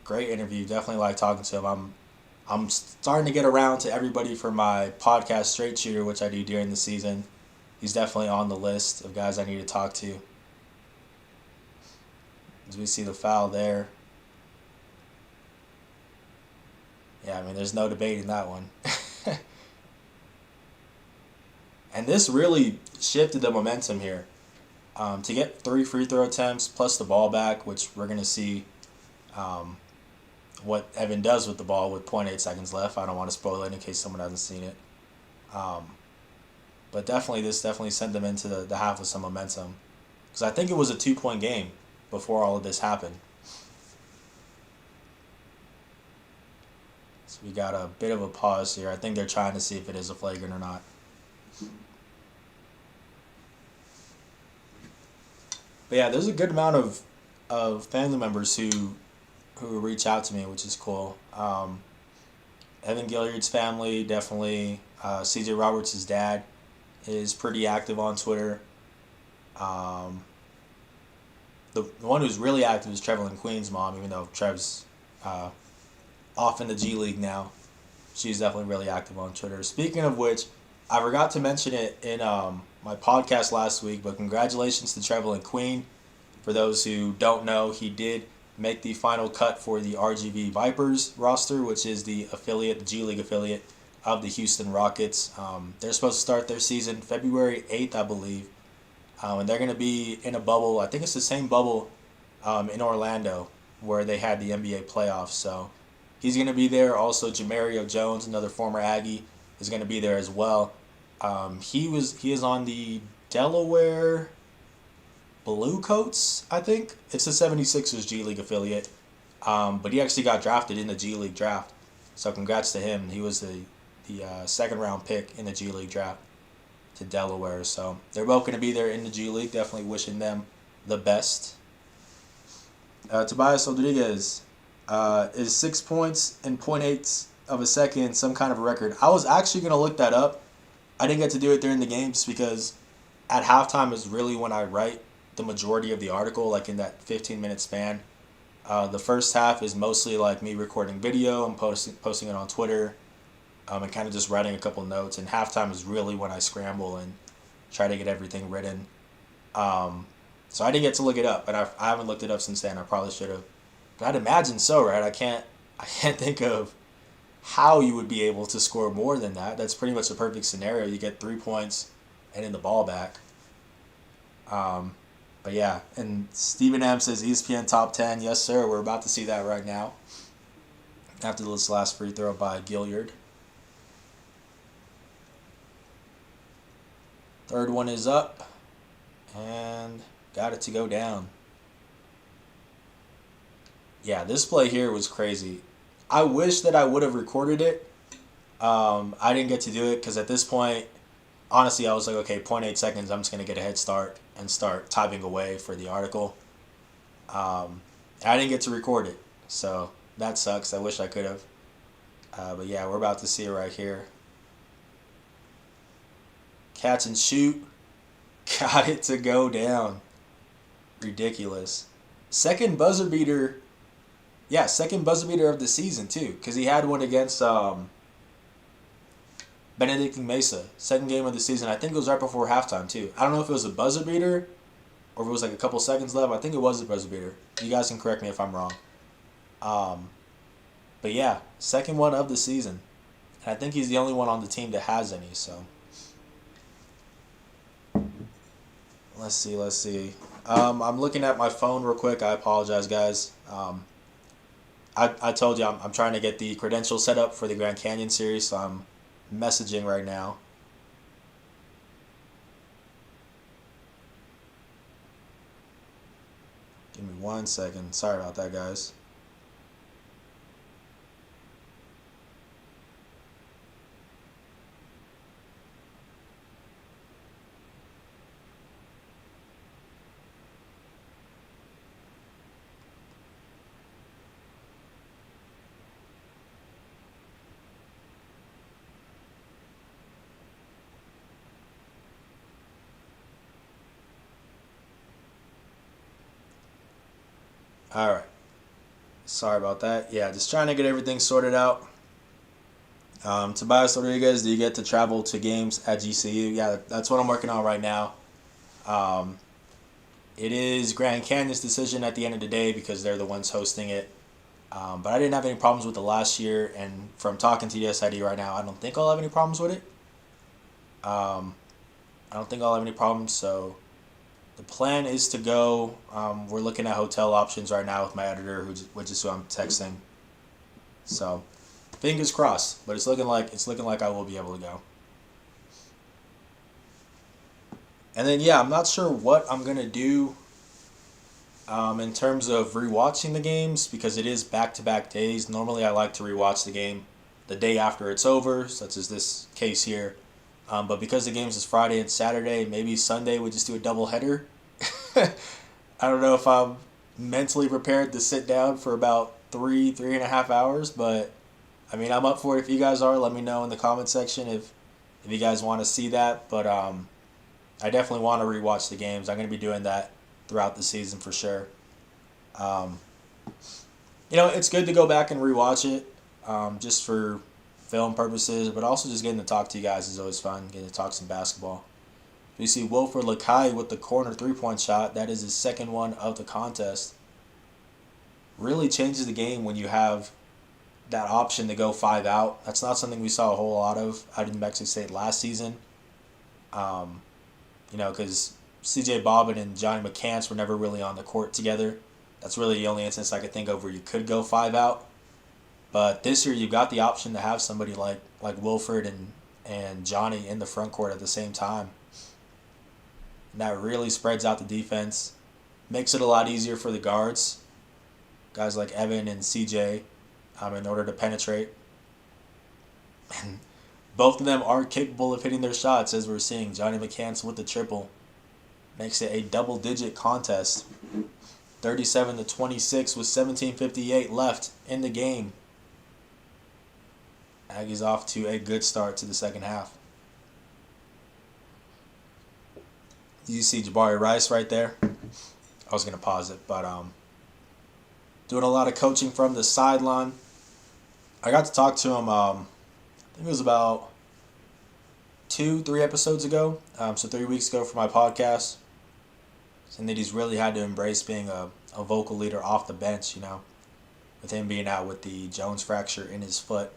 Great interview. Definitely like talking to him. I'm starting to get around to everybody for my podcast Straight Shooter, which I do during the season. he's definitely on the list of guys I need to talk to. As we see the foul there. Yeah, I mean, there's no debating that one. And this really shifted the momentum here. To get 3 free throw attempts plus the ball back, which we're going to see um, what Evan does with the ball with 0.8 seconds left. I don't want to spoil it in case someone hasn't seen it. But this definitely sent them into the half with some momentum. Because I think it was a 2-point game before all of this happened. So we got a bit of a pause here. I think they're trying to see if it is a flagrant or not. But yeah, there's a good amount of family members who reach out to me, which is cool. Evan Gilliard's family, definitely. CJ Roberts' dad is pretty active on Twitter. The one who's really active is Trevelyn Queen's mom, even though Trev's off in the G League now. She's definitely really active on Twitter. Speaking of which, I forgot to mention it in my podcast last week, but congratulations to Trevelyn Queen. For those who don't know, he did make the final cut for the RGV Vipers roster, which is the G League affiliate of the Houston Rockets. They're supposed to start their season February 8th, I believe. And they're going to be in a bubble. I think it's the same bubble in Orlando where they had the NBA playoffs. So he's going to be there. Also, Jamario Jones, another former Aggie, is going to be there as well. He is on the Delaware Bluecoats, I think. It's the 76ers G League affiliate. But he actually got drafted in the G League draft. So congrats to him. He was the second round pick in the G League draft to Delaware. So they're both going to be there in the G League. Definitely wishing them the best. Tobias Rodriguez is 6 points in 0.8 of a second, some kind of a record. I was actually going to look that up. I didn't get to do it during the game just because at halftime is really when I write the majority of the article, like in that 15-minute span. The first half is mostly like me recording video and posting it on Twitter, and kind of just writing a couple notes. And halftime is really when I scramble and try to get everything written. So I didn't get to look it up, but I haven't looked it up since then. I probably should have. But I'd imagine so, right? I can't think of how you would be able to score more than that. That's pretty much a perfect scenario. You get 3 points and then the ball back. But yeah, and Stephen M says ESPN top 10. Yes, sir. We're about to see that right now. After this last free throw by Gilliard. Third one is up. And got it to go down. Yeah, this play here was crazy. I wish that I would have recorded it. I didn't get to do it because at this point, honestly, I was like, okay, 0.8 seconds, I'm just going to get a head start and start typing away for the article. I didn't get to record it, so that sucks. I wish I could have. But yeah, we're about to see it right here. Catch and shoot. Got it to go down. Ridiculous. Second buzzer beater. Yeah, second buzzer beater of the season, too. Because he had one against Benedict Mesa. Second game of the season. I think it was right before halftime, too. I don't know if it was a buzzer beater or if it was like a couple seconds left. I think it was a buzzer beater. You guys can correct me if I'm wrong. But yeah, second one of the season. And I think he's the only one on the team that has any, so. Let's see. I'm looking at my phone real quick. I apologize, guys. I told you I'm trying to get the credentials set up for the Grand Canyon series, so I'm messaging right now. Give me 1 second. Sorry about that, guys. All right. Sorry about that. Yeah, just trying to get everything sorted out. Tobias Rodriguez, do you get to travel to games at GCU? Yeah, that's what I'm working on right now. Um, it is Grand Canyon's decision at the end of the day because they're the ones hosting it. But I didn't have any problems with it last year, and from talking to USID right now, I don't think I'll have any problems with it. Um, I don't think I'll have any problems, so the plan is to go. We're looking at hotel options right now with my editor, which is who I'm texting. So, fingers crossed. But it's looking like I will be able to go. And then yeah, I'm not sure what I'm gonna do in terms of rewatching the games because it is back-to-back days. Normally, I like to rewatch the game the day after it's over, such as this case here. But because the games is Friday and Saturday, maybe Sunday we just do a double header. I don't know if I'm mentally prepared to sit down for about 3.5 hours, but I mean I'm up for it. If you guys are, let me know in the comment section if you guys want to see that. But I definitely want to rewatch the games. I'm going to be doing that throughout the season for sure. Um, it's good to go back and rewatch it just for film purposes, but also just getting to talk to you guys is always fun. Getting to talk some basketball. You see Wilfred Lakai with the corner 3-point shot. That is his second one of the contest. Really changes the game when you have that option to go 5 out. That's not something we saw a whole lot of out in New Mexico State last season. Because C.J. Bobbin and Johnny McCants were never really on the court together. That's really the only instance I could think of where you could go 5 out. But this year you got the option to have somebody like Wilfred and Johnny in the front court at the same time. And that really spreads out the defense. Makes it a lot easier for the guards. Guys like Evan and CJ in order to penetrate. And both of them are capable of hitting their shots, as we're seeing. Johnny McCants with the triple. Makes it a double-digit contest. 37-26 with 17:58 left in the game. Aggie's off to a good start to the second half. You see Jabari Rice right there. I was going to pause it, but doing a lot of coaching from the sideline. I got to talk to him, I think it was about 2-3 episodes ago, so 3 weeks ago for my podcast. And that he's really had to embrace being a vocal leader off the bench, with him being out with the Jones fracture in his foot.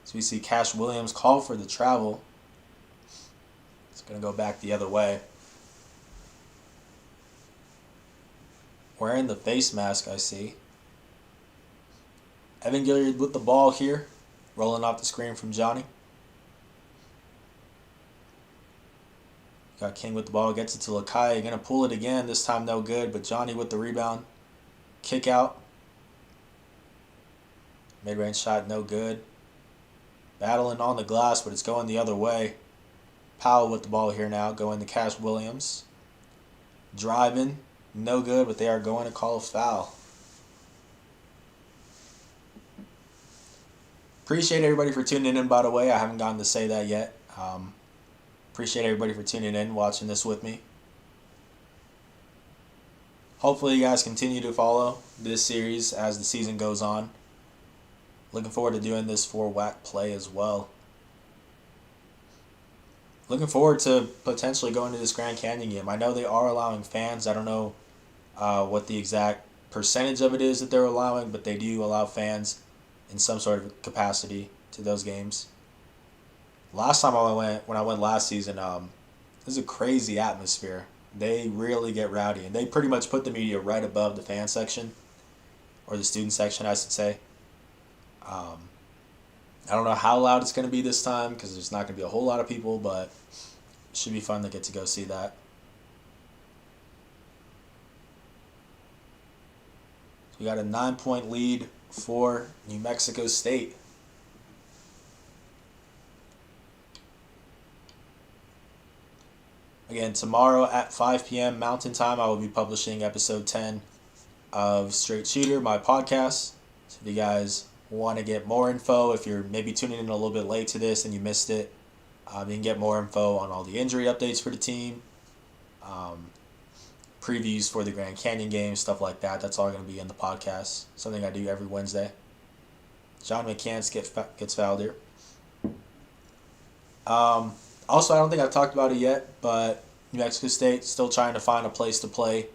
So we see Cash Williams call for the travel. It's going to go back the other way. Wearing the face mask, I see. Evan Gilliard with the ball here. Rolling off the screen from Johnny. Got King with the ball. Gets it to Lakai. Going to pull it again. This time no good, but Johnny with the rebound. Kick out. Mid-range shot no good. Battling on the glass, but it's going the other way. Powell with the ball here now, going to Cash Williams. Driving, no good, but they are going to call a foul. Appreciate everybody for tuning in, by the way. I haven't gotten to say that yet. Appreciate everybody for tuning in, watching this with me. Hopefully you guys continue to follow this series as the season goes on. Looking forward to doing this for WAC play as well. Looking forward to potentially going to this Grand Canyon game. I know they are allowing fans. I don't know what the exact percentage of it is that they're allowing, but they do allow fans in some sort of capacity to those games. Last time when I went last season, it was a crazy atmosphere. They really get rowdy, and they pretty much put the media right above the fan section, or the student section, I should say. I don't know how loud it's going to be this time because there's not going to be a whole lot of people, but it should be fun to get to go see that. So we got a 9-point lead for New Mexico State. Again, tomorrow at 5 p.m. Mountain Time, I will be publishing episode 10 of Straight Shooter, my podcast. So if you guys want to get more info, if you're maybe tuning in a little bit late to this and you missed it, you can get more info on all the injury updates for the team, previews for the Grand Canyon game, stuff like that. That's all going to be in the podcast. Something I do every Wednesday. John McCants gets fouled here. Also, I don't think I've talked about it yet, but New Mexico State still trying to find a place to play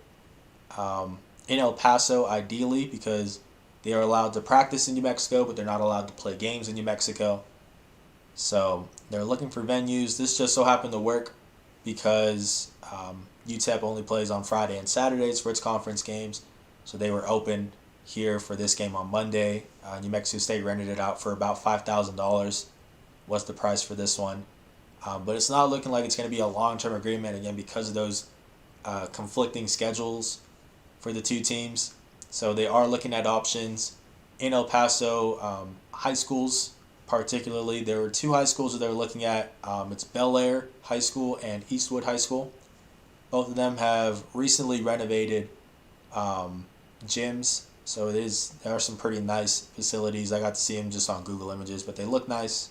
in El Paso, ideally, because they are allowed to practice in New Mexico, but they're not allowed to play games in New Mexico. So they're looking for venues. This just so happened to work because UTEP only plays on Friday and Saturdays for its conference games. So they were open here for this game on Monday. New Mexico State rented it out for about $5,000 was the price for this one. But it's not looking like it's going to be a long-term agreement, again, because of those conflicting schedules for the two teams. So they are looking at options in El Paso. High schools, particularly, there were two high schools that they were looking at. It's Bel Air High School and Eastwood High School. Both of them have recently renovated gyms. So there are some pretty nice facilities. I got to see them just on Google Images, but they look nice.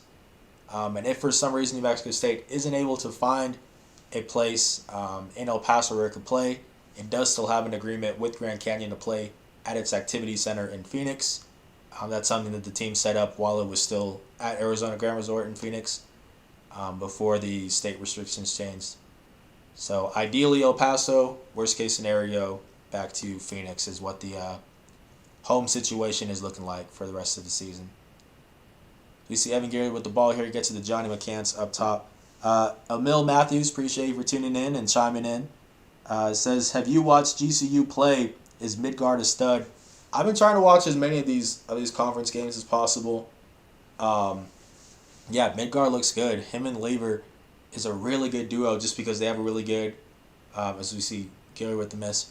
And if for some reason New Mexico State isn't able to find a place in El Paso where it could play, it does still have an agreement with Grand Canyon to play at its activity center in Phoenix. That's something that the team set up while it was still at Arizona Grand Resort in Phoenix before the state restrictions changed. So ideally El Paso, worst case scenario, back to Phoenix is what the home situation is looking like for the rest of the season. We see Evan Gary with the ball here. He gets to the Johnny McCants up top. Emil Matthews, appreciate you for tuning in and chiming in. Says, have you watched GCU play? Is Midgard a stud? I've been trying to watch as many of these conference games as possible. Yeah, Midgard looks good. Him and Lever is a really good duo just because they have a really good, as we see Gary with the miss.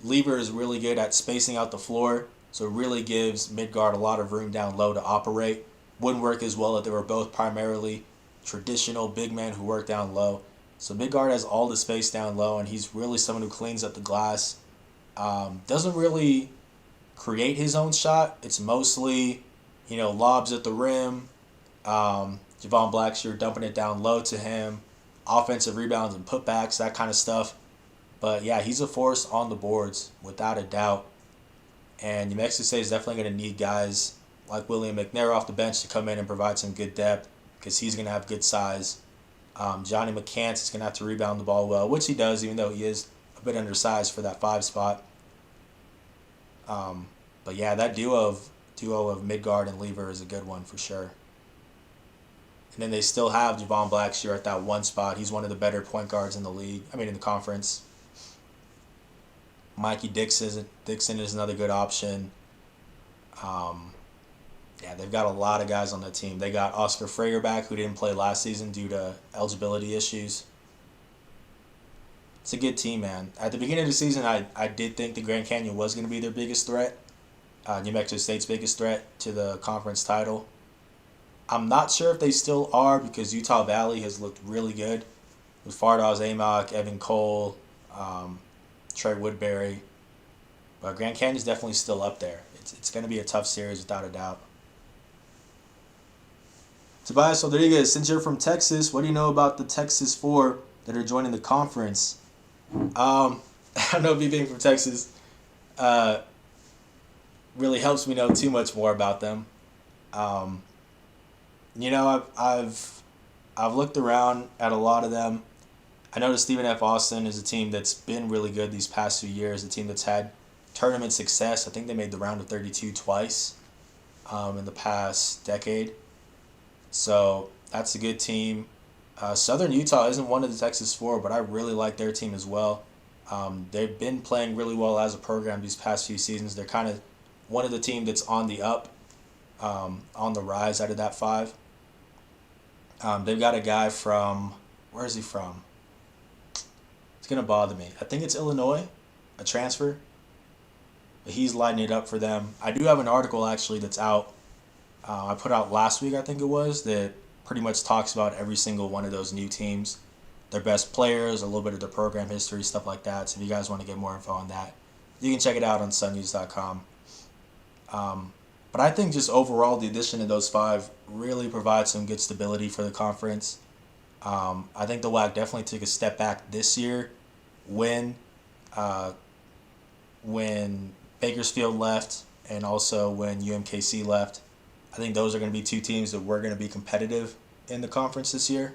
Lever is really good at spacing out the floor. So it really gives Midgard a lot of room down low to operate. Wouldn't work as well if they were both primarily traditional big men who work down low. So Midgard has all the space down low, and he's really someone who cleans up the glass. Doesn't really create his own shot. It's mostly, lobs at the rim. Javon Blackshear dumping it down low to him. Offensive rebounds and putbacks, that kind of stuff. But yeah, he's a force on the boards, without a doubt. And New Mexico State is definitely going to need guys like William McNair off the bench to come in and provide some good depth because he's going to have good size. Johnny McCants is going to have to rebound the ball well, which he does, even though he is a bit undersized for that 5 spot. But yeah, that duo of Midgard and Lever is a good one for sure. And then they still have Javon Blackshear at that 1 spot. He's one of the better point guards in the league. In the conference. Mikey Dixon is another good option. They've got a lot of guys on the team. They got Oscar Frager back, who didn't play last season due to eligibility issues. It's a good team, man. At the beginning of the season, I did think the Grand Canyon was going to be their biggest threat, New Mexico State's biggest threat to the conference title. I'm not sure if they still are because Utah Valley has looked really good with Fardaws Amok, Evan Cole, Trey Woodbury, but Grand Canyon's definitely still up there. It's going to be a tough series without a doubt. Tobias Rodriguez, since you're from Texas, what do you know about the Texas 4 that are joining the conference? I don't know if you being from Texas really helps me know too much more about them. I've looked around at a lot of them. I know that Stephen F. Austin is a team that's been really good these past few years, a team that's had tournament success. I think they made the round of 32 twice in the past decade. So that's a good team. Southern Utah isn't one of the Texas 4, but I really like their team as well. They've been playing really well as a program these past few seasons. They're kind of one of the team that's on the up, on the rise out of that 5. They've got a guy from, where is he from? It's going to bother me. I think it's Illinois, a transfer. But he's lighting it up for them. I do have an article, actually, that's out. I put out last week, I think it was, that pretty much talks about every single one of those new teams, their best players, a little bit of their program history, stuff like that. So if you guys want to get more info on that, you can check it out on sunnews.com. But I think just overall, the addition of those 5 really provides some good stability for the conference. I think the WAC definitely took a step back this year when uh, when Bakersfield left and also when UMKC left. I think those are going to be two teams that were going to be competitive in the conference this year.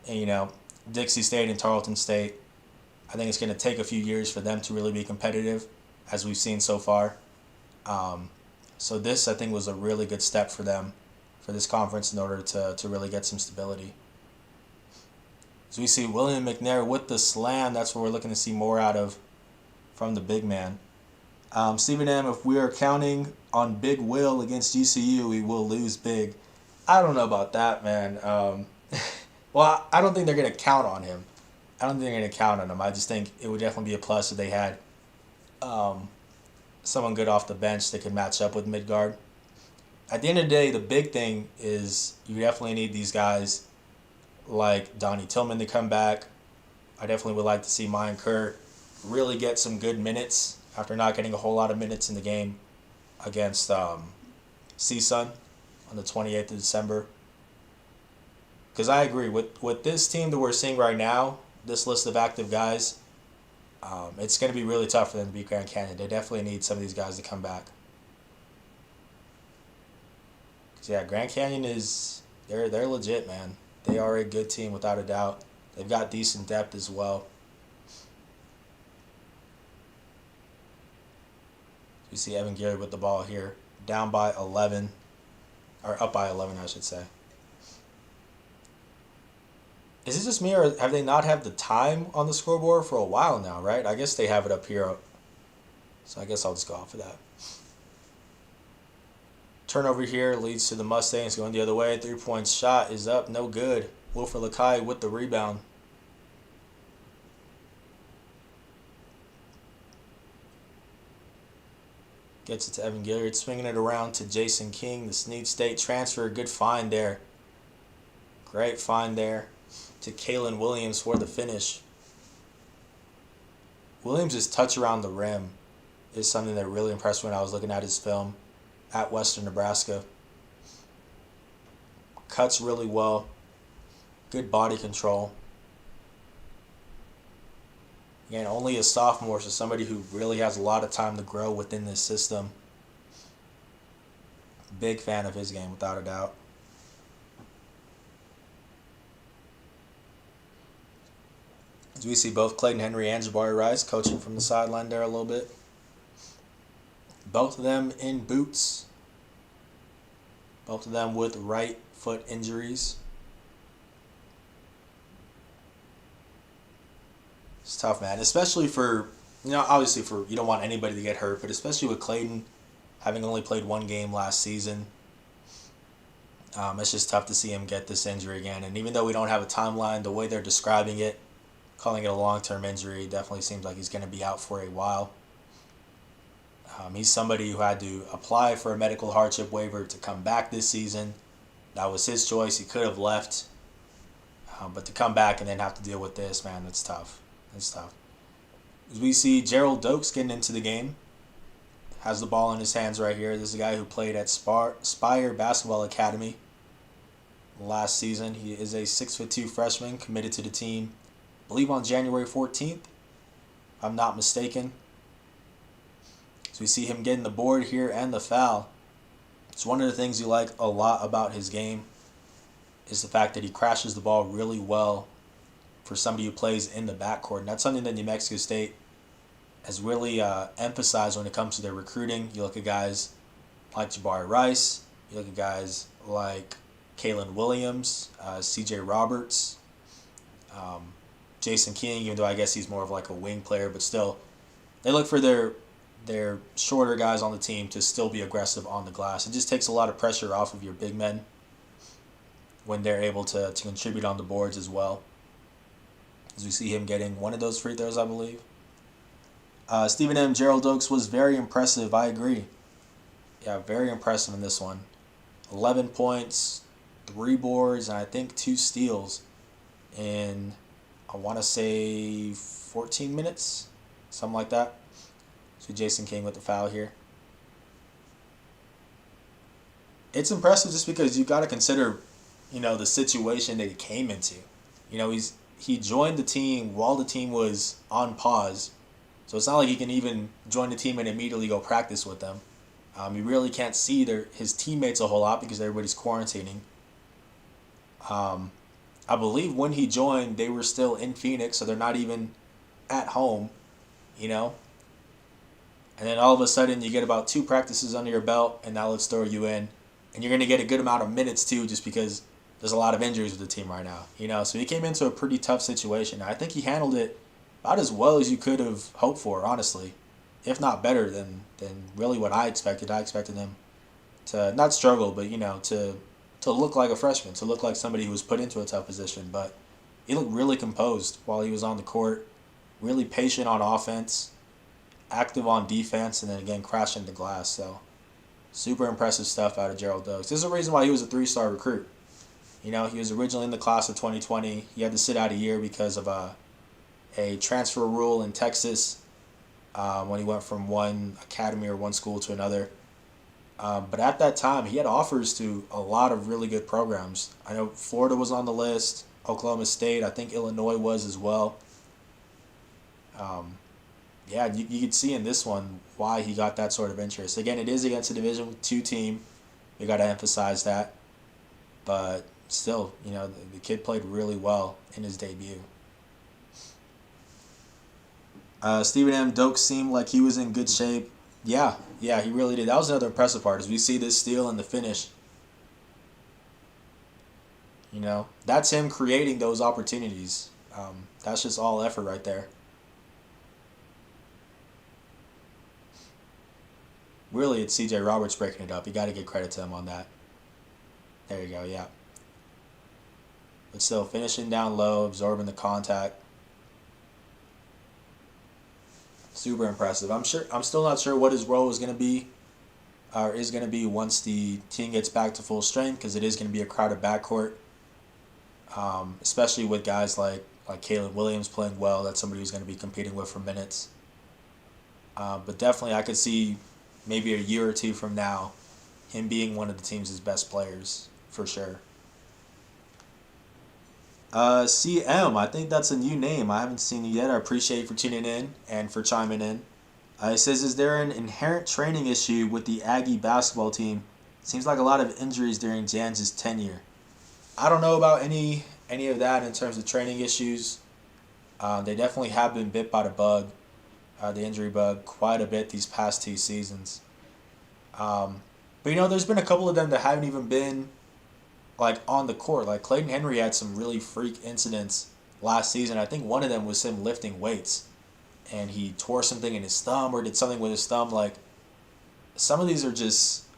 And, Dixie State and Tarleton State, I think it's going to take a few years for them to really be competitive, as we've seen so far. So this, I think, was a really good step for them, for this conference, in order to really get some stability. As we see William McNair with the slam, that's what we're looking to see more out of from the big man. Stephen M., if we are counting on Big Will against GCU, we will lose big. I don't know about that, man. Well, I don't think they're going to count on him. I don't think they're going to count on him. I just think it would definitely be a plus if they had someone good off the bench that could match up with Midgard. At the end of the day, the big thing is you definitely need these guys like Donnie Tillman to come back. I definitely would like to see Mayan Kerr really get some good minutes after not getting a whole lot of minutes in the game against CSUN on the 28th of December. Because I agree, with this team that we're seeing right now, this list of active guys, it's going to be really tough for them to beat Grand Canyon. They definitely need some of these guys to come back. Because, yeah, Grand Canyon they're legit, man. They are a good team without a doubt. They've got decent depth as well. You see Evan Geary with the ball here, down by 11, or up by 11, I should say. Is it just me, or have they not had the time on the scoreboard for a while now, right? I guess they have it up here, so I guess I'll just go off of that. Turnover here leads to the Mustangs going the other way. 3-point shot is up, no good. Wilfred Lakai with the rebound. Gets it to Evan Gilliard, swinging it around to Jason King, the Snead State transfer. Good find there. Great find there to Kalen Williams for the finish. Williams' touch around the rim is something that really impressed me when I was looking at his film at Western Nebraska. Cuts really well. Good body control. Again, only a sophomore, so somebody who really has a lot of time to grow within this system. Big fan of his game, without a doubt. As we see both Clayton Henry and Jabari Rice coaching from the sideline there a little bit. Both of them in boots. Both of them with right foot injuries. It's tough, man. Especially for, obviously you don't want anybody to get hurt, but especially with Clayton having only played one game last season. It's just tough to see him get this injury again. And even though we don't have a timeline, the way they're describing it, calling it a long-term injury, definitely seems like he's going to be out for a while. He's somebody who had to apply for a medical hardship waiver to come back this season. That was his choice. He could have left. But to come back and then have to deal with this, man, that's tough. It's tough. As we see Gerald Dokes getting into the game. Has the ball in his hands right here. This is a guy who played at Spire Basketball Academy last season. He is a 6'2" freshman committed to the team, I believe on January 14th, if I'm not mistaken. So we see him getting the board here and the foul. It's one of the things you like a lot about his game is the fact that he crashes the ball really well for somebody who plays in the backcourt. And that's something that New Mexico State has really emphasized when it comes to their recruiting. You look at guys like Jabari Rice. You look at guys like Kalen Williams, CJ Roberts, Jason King, even though I guess he's more of like a wing player, but still, they look for their shorter guys on the team to still be aggressive on the glass. It just takes a lot of pressure off of your big men when they're able to contribute on the boards as well. As we see him getting one of those free throws, I believe. Stephen M. Gerald Dokes was very impressive. I agree. Yeah, very impressive in this one. 11 points, 3 boards, and I think 2 steals in, I want to say, 14 minutes, something like that. So Jason King with the foul here. It's impressive just because you got to consider the situation that he came into. He joined the team while the team was on pause, so it's not like he can even join the team and immediately go practice with them. He really can't see his teammates a whole lot because everybody's quarantining. I believe when he joined, they were still in Phoenix, so they're not even at home, you know. And then all of a sudden, you get about 2 practices under your belt, and now let's throw you in, and you're going to get a good amount of minutes too, just because there's a lot of injuries with the team right now, So he came into a pretty tough situation. I think he handled it about as well as you could have hoped for, honestly, if not better than really what I expected. I expected him to not struggle, but to look like a freshman, to look like somebody who was put into a tough position. But he looked really composed while he was on the court, really patient on offense, active on defense, and then again crashing the glass. So super impressive stuff out of Gerald Doaks. There's a reason why he was a 3-star recruit. He was originally in the class of 2020. He had to sit out a year because of a transfer rule in Texas when he went from one academy or one school to another. But at that time, he had offers to a lot of really good programs. I know Florida was on the list, Oklahoma State, I think Illinois was as well. You could see in this one why he got that sort of interest. Again, it is against a Division II team. We got to emphasize that. But still, the kid played really well in his debut. Stephen M. Doak seemed like he was in good shape. Yeah, he really did. That was another impressive part, as we see this steal and the finish. That's him creating those opportunities. That's just all effort right there. Really, it's C.J. Roberts breaking it up. You got to give credit to him on that. There you go, yeah. But still, finishing down low, absorbing the contact. Super impressive. I'm still not sure what his role is going to be, or is going to be once the team gets back to full strength, because it is going to be a crowded backcourt, especially with guys like Caleb Williams playing well. That's somebody who's going to be competing with for minutes. But definitely, I could see maybe a year or two from now him being one of the team's best players for sure. CM, I think that's a new name. I haven't seen it yet. I appreciate you for tuning in and for chiming in. It says, is there an inherent training issue with the Aggie basketball team? Seems like a lot of injuries during Jans' tenure. I don't know about any of that in terms of training issues. They definitely have been bit by the injury bug, quite a bit these past 2 seasons. But there's been a couple of them that haven't even been on the court. Like Clayton Henry had some really freak incidents last season. I think one of them was him lifting weights and he tore something in his thumb or did something with his thumb. Like, some of these are just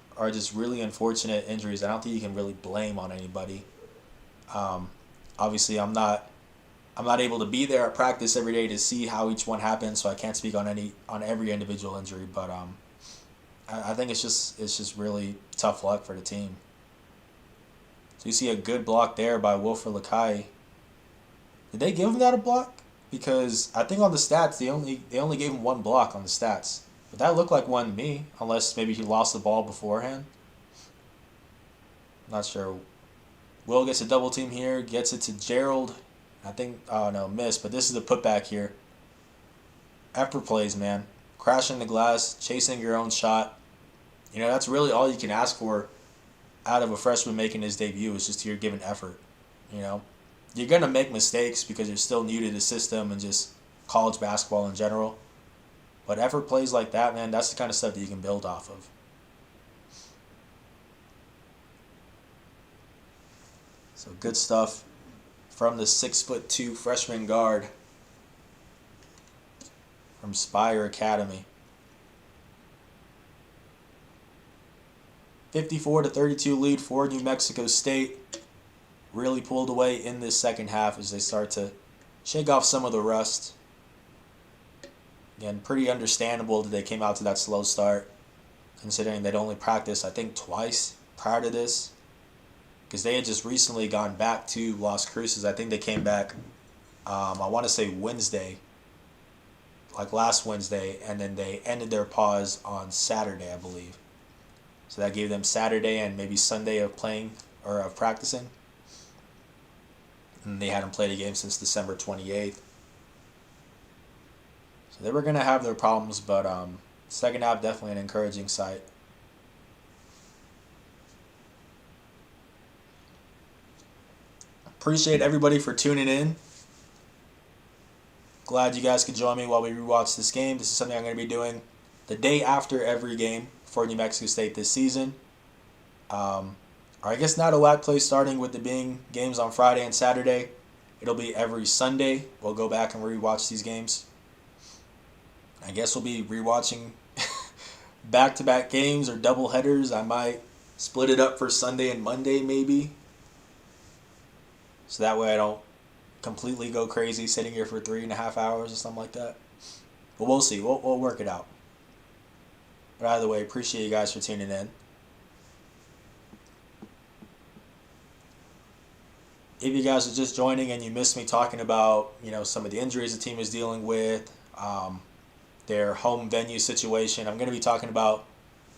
really unfortunate injuries. I don't think you can really blame on anybody. Obviously I'm not able to be there at practice every day to see how each one happens, so I can't speak on every individual injury, but I think it's just really tough luck for the team. So you see a good block there by Wilfred Lakai. Did they give him that a block? Because I think on the stats they only gave him 1 block on the stats. But that looked like one to me, unless maybe he lost the ball beforehand. Not sure. Will gets a double team here, gets it to Gerald. I think, missed, but this is the putback here. Effort plays, man. Crashing the glass, chasing your own shot. That's really all you can ask for out of a freshman making his debut, is just your given effort. You're going to make mistakes because you're still new to the system and just college basketball in general. But effort plays like that, man, that's the kind of stuff that you can build off of. So good stuff from the 6'2" freshman guard from Spire Academy. 54-32 lead for New Mexico State. Really pulled away in this second half as they start to shake off some of the rust. Again, pretty understandable that they came out to that slow start, considering they'd only practiced, I think, twice prior to this. Because they had just recently gone back to Las Cruces. I think they came back, I want to say Wednesday, like last Wednesday, and then they ended their pause on Saturday, I believe. So that gave them Saturday and maybe Sunday of playing or of practicing. and they hadn't played a game since December 28th. So they were going to have their problems, but second half definitely an encouraging sight. Appreciate everybody for tuning in. Glad you guys could join me while we rewatch this game. This is something I'm going to be doing the day after every game for New Mexico State this season. Or I guess not a whack play starting with the being games on Friday and Saturday. It'll be every Sunday. We'll go back and rewatch these games. I guess we'll be rewatching back-to-back games or double headers. I might split it up for Sunday and Monday maybe. So that way I don't completely go crazy sitting here for 3.5 hours or something like that. But we'll see. We'll work it out. But either way, appreciate you guys for tuning in. If you guys are just joining and you missed me talking about, some of the injuries the team is dealing with, their home venue situation, I'm going to be talking about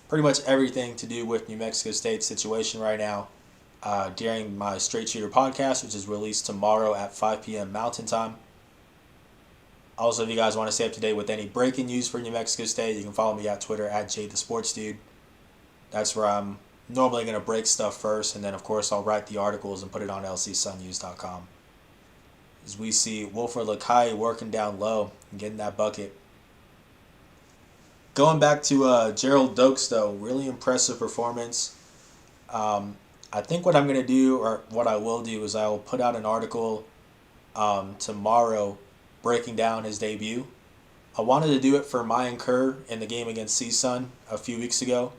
pretty much everything to do with New Mexico State's situation right now during my Straight Shooter podcast, which is released tomorrow at 5 p.m. Mountain Time. Also, if you guys want to stay up to date with any breaking news for New Mexico State, you can follow me at Twitter at JTheSportsDude. That's where I'm normally going to break stuff first, and then, of course, I'll write the articles and put it on lcsunnews.com. As we see Wilfred Lakai working down low and getting that bucket. Going back to Gerald Dokes, though, really impressive performance. I think what I'm going to do, or what I will do, is I will put out an article tomorrow breaking down his debut. I wanted to do it for Mayan Kerr in the game against CSUN a few weeks ago,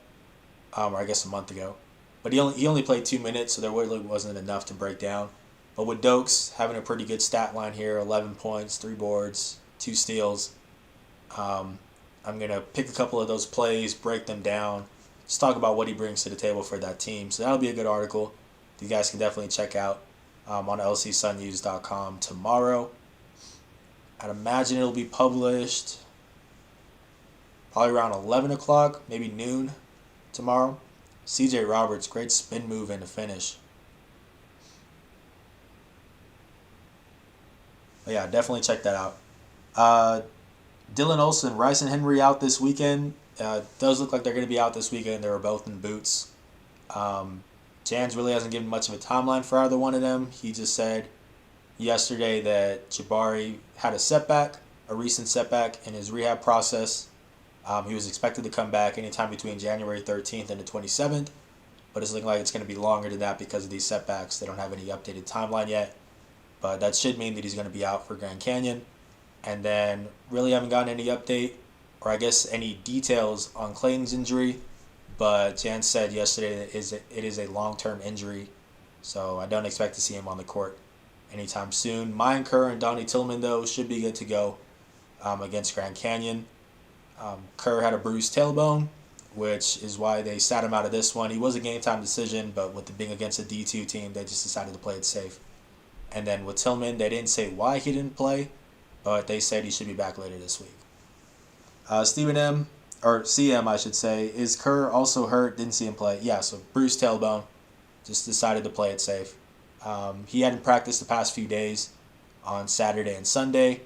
or I guess a month ago. But he only played 2 minutes, so there really wasn't enough to break down. But with Dokes having a pretty good stat line here, 11 points, 3 boards, 2 steals, I'm going to pick a couple of those plays, break them down, just talk about what he brings to the table for that team. So that'll be a good article you guys can definitely check out on lcsunnews.com tomorrow. I'd imagine it'll be published probably around 11 o'clock, maybe noon tomorrow. CJ Roberts, great spin move in the finish. But yeah, definitely check that out. Dylan Olsen, Rice and Henry out this weekend. Does look like they're going to be out this weekend. They were both in boots. Jans really hasn't given much of a timeline for either one of them. He just said yesterday that Jabari had a recent setback in his rehab process. He was expected to come back anytime between January 13th and the 27th, but it's looking like it's going to be longer than that because of these setbacks. They don't have any updated timeline yet, but that should mean that he's going to be out for Grand Canyon. And then really haven't gotten any update, or I guess any details on Clayton's injury, but Jan said yesterday that it is a long-term injury, so I don't expect to see him on the court anytime soon. Mayan Kerr and Donnie Tillman, though, should be good to go against Grand Canyon. Kerr had a bruised tailbone, which is why they sat him out of this one. He was a game-time decision, but with it being against a D2 team, they just decided to play it safe. And then with Tillman, they didn't say why he didn't play, but they said he should be back later this week. CM, I should say, is Kerr also hurt? Didn't see him play. Yeah, so bruised tailbone. Just decided to play it safe. He hadn't practiced the past few days on Saturday and Sunday,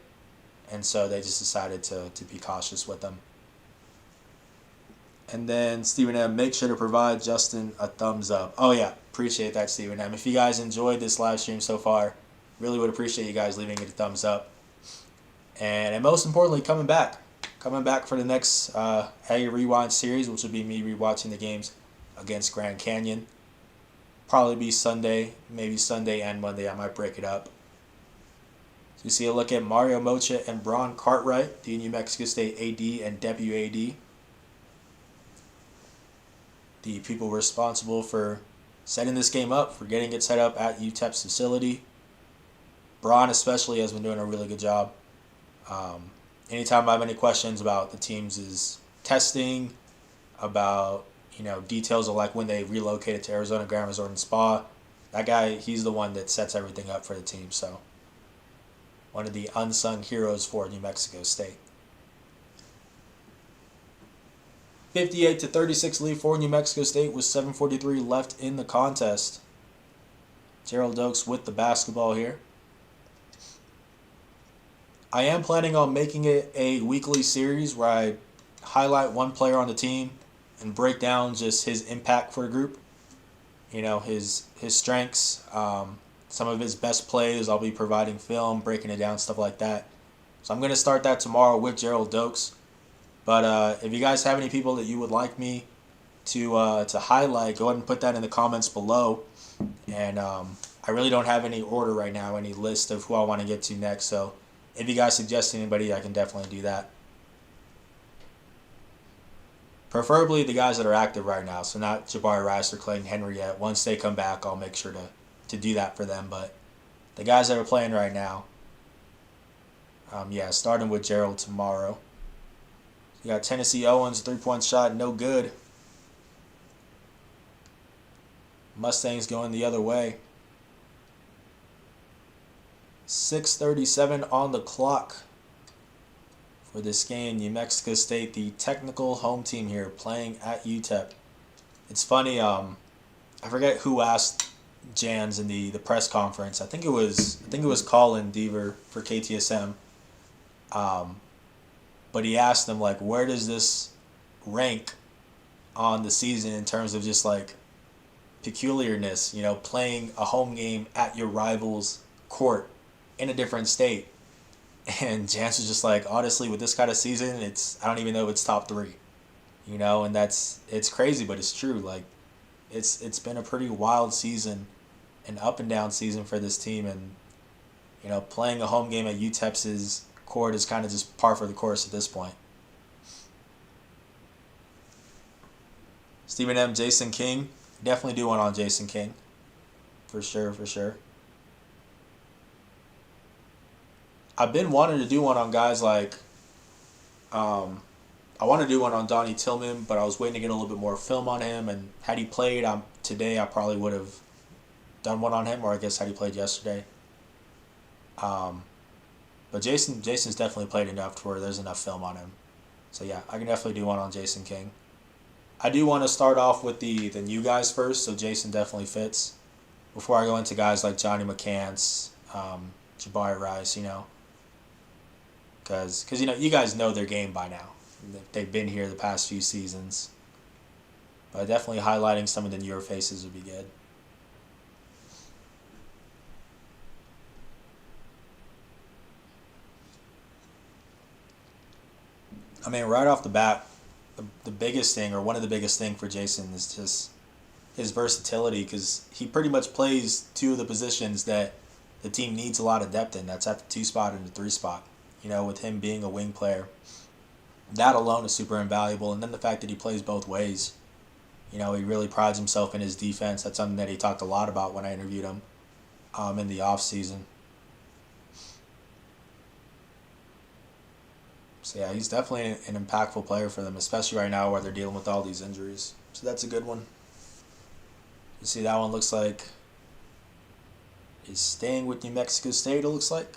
and so they just decided to be cautious with him. And then Stephen M, make sure to provide Justin a thumbs up. Oh yeah, appreciate that, Stephen M. If you guys enjoyed this live stream so far, really would appreciate you guys leaving it a thumbs up. And most importantly, coming back for the next Aggie Rewind series, which will be me rewatching the games against Grand Canyon. Probably be Sunday, maybe Sunday and Monday. I might break it up. So you see a look at Mario Mocha and Braun Cartwright, the New Mexico State AD and WAD. The people responsible for setting this game up, for getting it set up at UTEP's facility. Braun especially has been doing a really good job. Anytime I have any questions about the team's testing, about details of like when they relocated to Arizona Grand Resort and Spa, that guy, he's the one that sets everything up for the team. So one of the unsung heroes for New Mexico State. 58-36 lead for New Mexico State with 7:43 left in the contest. Gerald Dokes with the basketball here. I am planning on making it a weekly series where I highlight one player on the team and break down just his impact for the group. You know, his strengths, some of his best plays. I'll be providing film, breaking it down, stuff like that. So I'm going to start that tomorrow with Gerald Dokes. But if you guys have any people that you would like me to highlight, go ahead and put that in the comments below. And I really don't have any order right now, any list of who I want to get to next. So if you guys suggest anybody, I can definitely do that. Preferably the guys that are active right now, so not Jabari Rice or Clayton Henry yet. Once they come back, I'll make sure to do that for them. But the guys that are playing right now, starting with Gerald tomorrow. You got Tennessee Owens, 3-point shot, no good. Mustangs going the other way. 6:37 on the clock for this game. New Mexico State, the technical home team here, playing at UTEP. It's funny, I forget who asked Jans in the press conference. I think it was Colin Deaver for KTSM. But he asked them, like, where does this rank on the season in terms of just like peculiarness, you know, playing a home game at your rival's court in a different state. And Jans was just like, honestly, with this kind of season, I don't even know if it's top 3, you know, and it's crazy, but it's true. Like, it's been a pretty wild season, an up and down season for this team, and you know, playing a home game at UTEP's court is kind of just par for the course at this point. Stephen M. Jason King, definitely do one on Jason King, for sure. I've been wanting to do one on guys like, I want to do one on Donnie Tillman, but I was waiting to get a little bit more film on him. And had he played today, I probably would have done one on him, or I guess had he played yesterday. But Jason's definitely played enough to where there's enough film on him. So yeah, I can definitely do one on Jason King. I do want to start off with the new guys first, so Jason definitely fits. Before I go into guys like Johnny McCants, Jabari Rice, you know. Because you know, you guys know their game by now. They've been here the past few seasons. But definitely highlighting some of the newer faces would be good. I mean, right off the bat, the biggest thing, or one of the biggest thing for Jason is just his versatility, because he pretty much plays 2 of the positions that the team needs a lot of depth in. That's at the 2 spot and the 3 spot. You know, with him being a wing player, that alone is super invaluable. And then the fact that he plays both ways. You know, he really prides himself in his defense. That's something that he talked a lot about when I interviewed him in the off season. So yeah, he's definitely an impactful player for them, especially right now where they're dealing with all these injuries. So that's a good one. You see, that one looks like he's staying with New Mexico State, it looks like.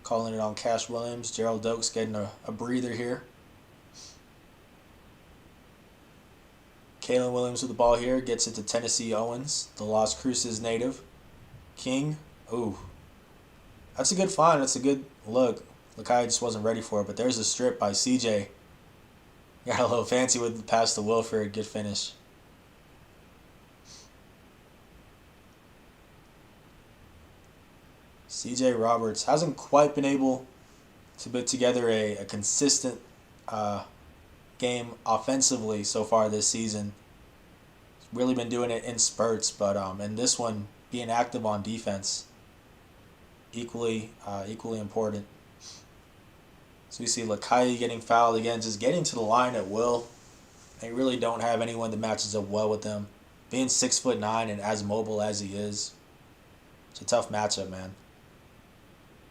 Calling it on Cash Williams. Gerald Dokes getting a breather here. Kalen Williams with the ball here. Gets it to Tennessee Owens, the Las Cruces native. King. Ooh. That's a good find. That's a good look. Lakai just wasn't ready for it, but there's a strip by CJ. Got a little fancy with the pass to Wilford. Good finish. CJ Roberts hasn't quite been able to put together a consistent game offensively so far this season. He's really been doing it in spurts, but in this one, being active on defense, equally important. So we see Lakai getting fouled again, just getting to the line at will. They really don't have anyone that matches up well with them. Being 6'9" and as mobile as he is, it's a tough matchup, man.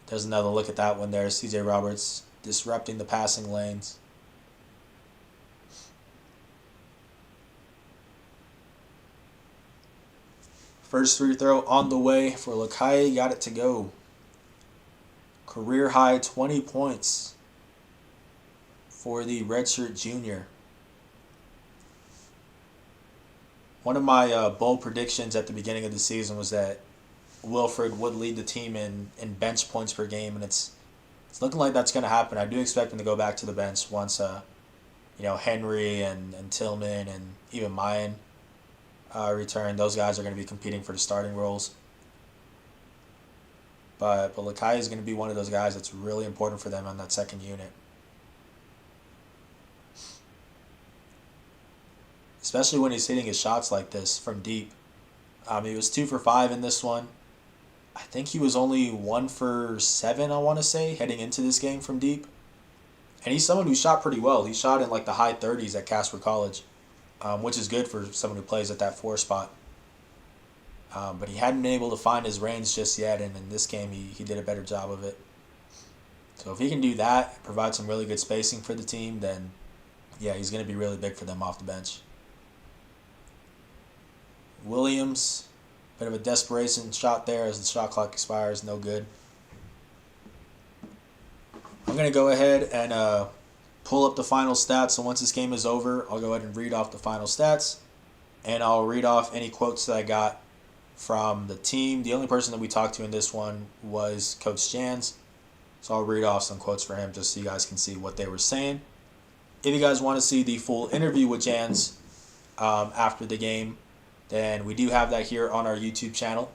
There's another look at that one there. CJ Roberts disrupting the passing lanes. First free throw on the way for Lakai. Got it to go. Career high 20 points for the redshirt junior. One of my bold predictions at the beginning of the season was that Wilford would lead the team in bench points per game, and it's It's looking like that's going to happen. I do expect him to go back to the bench once, Henry and Tillman and even Mayan return. Those guys are going to be competing for the starting roles. But Lakai is going to be one of those guys that's really important for them on that second unit. Especially when he's hitting his shots like this from deep. He was 2 for 5 in this one. I think he was only 1 for 7, I want to say, heading into this game from deep. And he's someone who shot pretty well. He shot in like the high 30s at Casper College, which is good for someone who plays at that 4 spot. But he hadn't been able to find his range just yet, and in this game he did a better job of it. So if he can do that, provide some really good spacing for the team, then yeah, he's going to be really big for them off the bench. Williams, bit of a desperation shot there as the shot clock expires, no good. I'm going to go ahead and pull up the final stats. So once this game is over, I'll go ahead and read off the final stats. And I'll read off any quotes that I got from the team. The only person that we talked to in this one was Coach Jans. So I'll read off some quotes for him just so you guys can see what they were saying. If you guys want to see the full interview with Jans after the game, then we do have that here on our YouTube channel.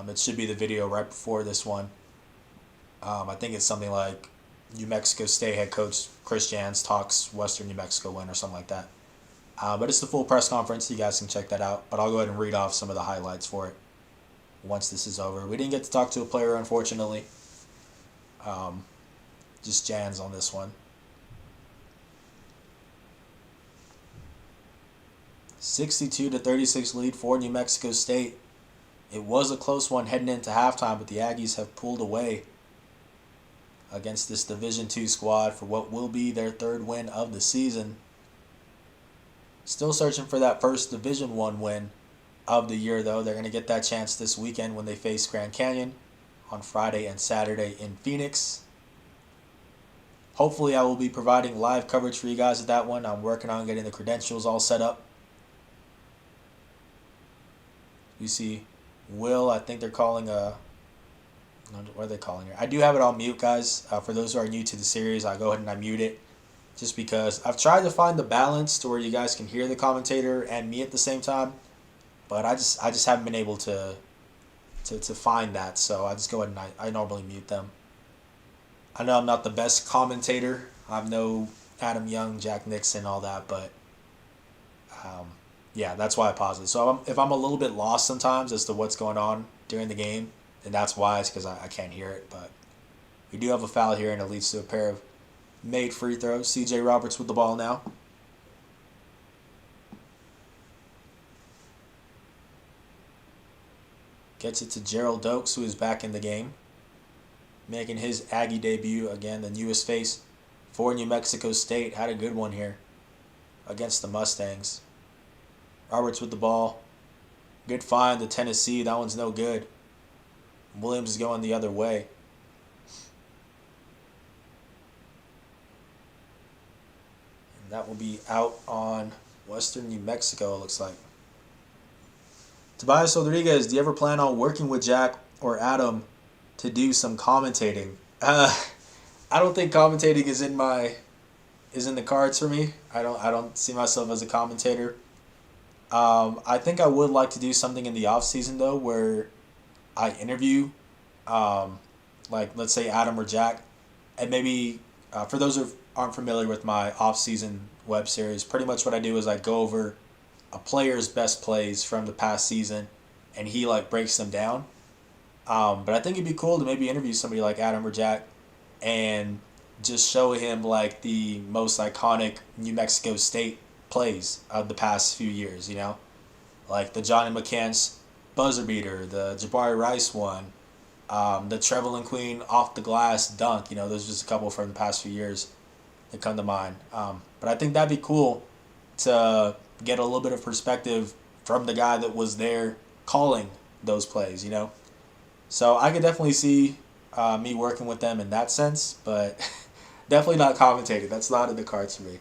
It should be the video right before this one. I think it's something like New Mexico State head coach Chris Jans talks Western New Mexico win or something like that. But it's the full press conference. You guys can check that out. But I'll go ahead and read off some of the highlights for it once this is over. We didn't get to talk to a player, unfortunately. Just Jans on this one. 62-36 lead for New Mexico State. It was a close one heading into halftime, but the Aggies have pulled away against this Division II squad for what will be their 3rd win of the season. Still searching for that first Division I win of the year, though. They're going to get that chance this weekend when they face Grand Canyon on Friday and Saturday in Phoenix. Hopefully I will be providing live coverage for you guys at that one. I'm working on getting the credentials all set up. You see Will, I think they're calling what are they calling here? I do have it on mute, guys. For those who are new to the series, I'll go ahead and I mute it. Just because I've tried to find the balance to where you guys can hear the commentator and me at the same time. But I just haven't been able to find that. So I just go ahead and I normally mute them. I know I'm not the best commentator. I'm no Adam Young, Jack Nixon, all that. But yeah, that's why I pause it. So if I'm a little bit lost sometimes as to what's going on during the game, then that's why. It's because I can't hear it. But we do have a foul here, and it leads to a pair of made free throws. C.J. Roberts with the ball now. Gets it to Gerald Dokes, who is back in the game, making his Aggie debut again, the newest face for New Mexico State. Had a good one here against the Mustangs. Roberts with the ball. Good find to Tennessee. That one's no good. Williams is going the other way. And that will be out on Western New Mexico, it looks like. Tobias Rodriguez, do you ever plan on working with Jack or Adam to do some commentating? I don't think commentating is in the cards for me. I don't see myself as a commentator. I think I would like to do something in the off season though, where I interview, like let's say Adam or Jack, and maybe for those who aren't familiar with my off season web series, pretty much what I do is I go over a player's best plays from the past season, and he like breaks them down. But I think it'd be cool to maybe interview somebody like Adam or Jack, and just show him like the most iconic New Mexico State plays of the past few years, like the Johnny McCants buzzer beater, the Jabari Rice one, the Trevelyan Queen off the glass dunk. Those are just a couple from the past few years that come to mind. But I think that'd be cool to get a little bit of perspective from the guy that was there calling those plays, So I could definitely see me working with them in that sense, but definitely not commentating. That's not in the cards for me.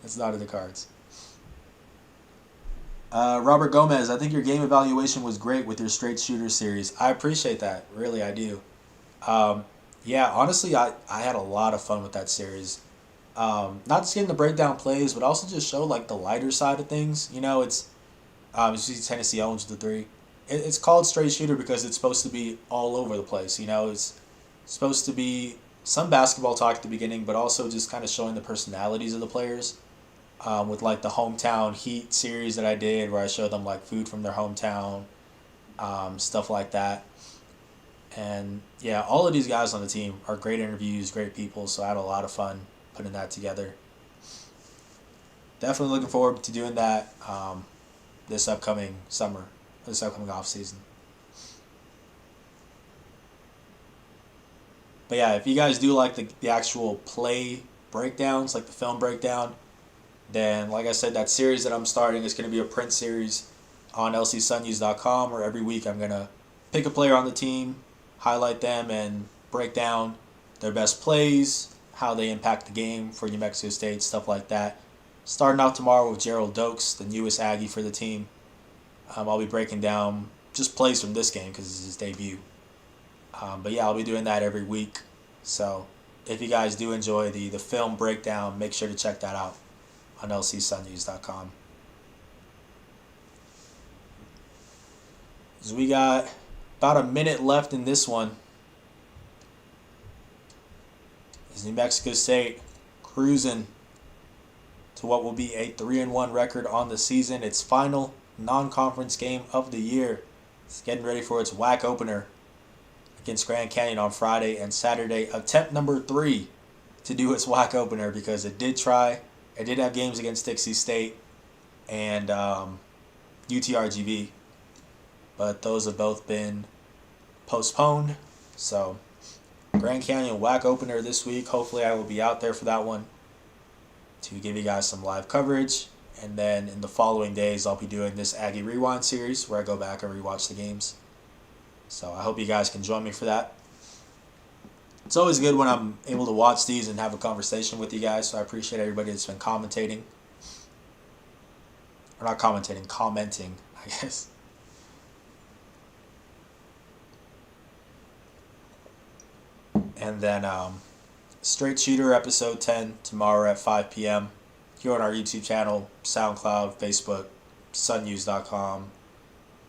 It's not in the cards. Robert Gomez, I think your game evaluation was great with your straight shooter series. I appreciate that. Really, I do. Yeah, honestly, I had a lot of fun with that series. Not just getting the breakdown plays, but also just show like the lighter side of things. It's obviously Tennessee owns the three. It's called straight shooter because it's supposed to be all over the place. It's supposed to be some basketball talk at the beginning, but also just kind of showing the personalities of the players. With like the hometown Heat series that I did, where I showed them like food from their hometown, stuff like that. And yeah, all of these guys on the team are great interviews, great people. So I had a lot of fun putting that together. Definitely looking forward to doing that this upcoming summer, this upcoming off season. But yeah, if you guys do like the actual play breakdowns, like the film breakdown, then like I said, that series that I'm starting is going to be a print series on lcsunnews.com, where every week I'm going to pick a player on the team, highlight them, and break down their best plays, how they impact the game for New Mexico State, stuff like that. Starting out tomorrow with Gerald Dokes, the newest Aggie for the team. I'll be breaking down just plays from this game because it's his debut. But yeah, I'll be doing that every week. So if you guys do enjoy the film breakdown, make sure to check that out on lcsunnews.com. So we got about a minute left in this one. Is New Mexico State cruising to what will be a 3-1 record on the season, its final non-conference game of the year. It's getting ready for its WAC opener against Grand Canyon on Friday and Saturday. Attempt number 3 to do its WAC opener, because it did have games against Dixie State and UTRGV, but those have both been postponed. So Grand Canyon WAC opener this week. Hopefully I will be out there for that one to give you guys some live coverage. And then in the following days, I'll be doing this Aggie Rewind series where I go back and rewatch the games. So I hope you guys can join me for that. It's always good when I'm able to watch these and have a conversation with you guys, so I appreciate everybody that's been commentating. Or not commentating, commenting, I guess. And then Straight Shooter episode 10 tomorrow at 5 p.m. here on our YouTube channel, SoundCloud, Facebook, sunnews.com,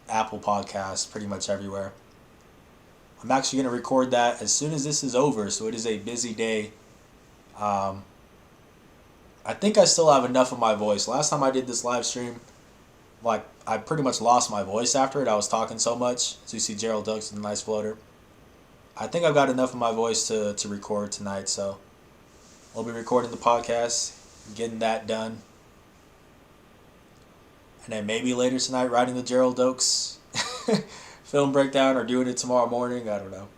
Apple Podcasts, pretty much everywhere. I'm actually going to record that as soon as this is over, so it is a busy day. I think I still have enough of my voice. Last time I did this live stream, I pretty much lost my voice after it. I was talking so much. So you see Gerald Dokes with a nice floater. I think I've got enough of my voice to record tonight, so we'll be recording the podcast, getting that done. And then maybe later tonight writing the Gerald Dokes film breakdown, or doing it tomorrow morning. I don't know.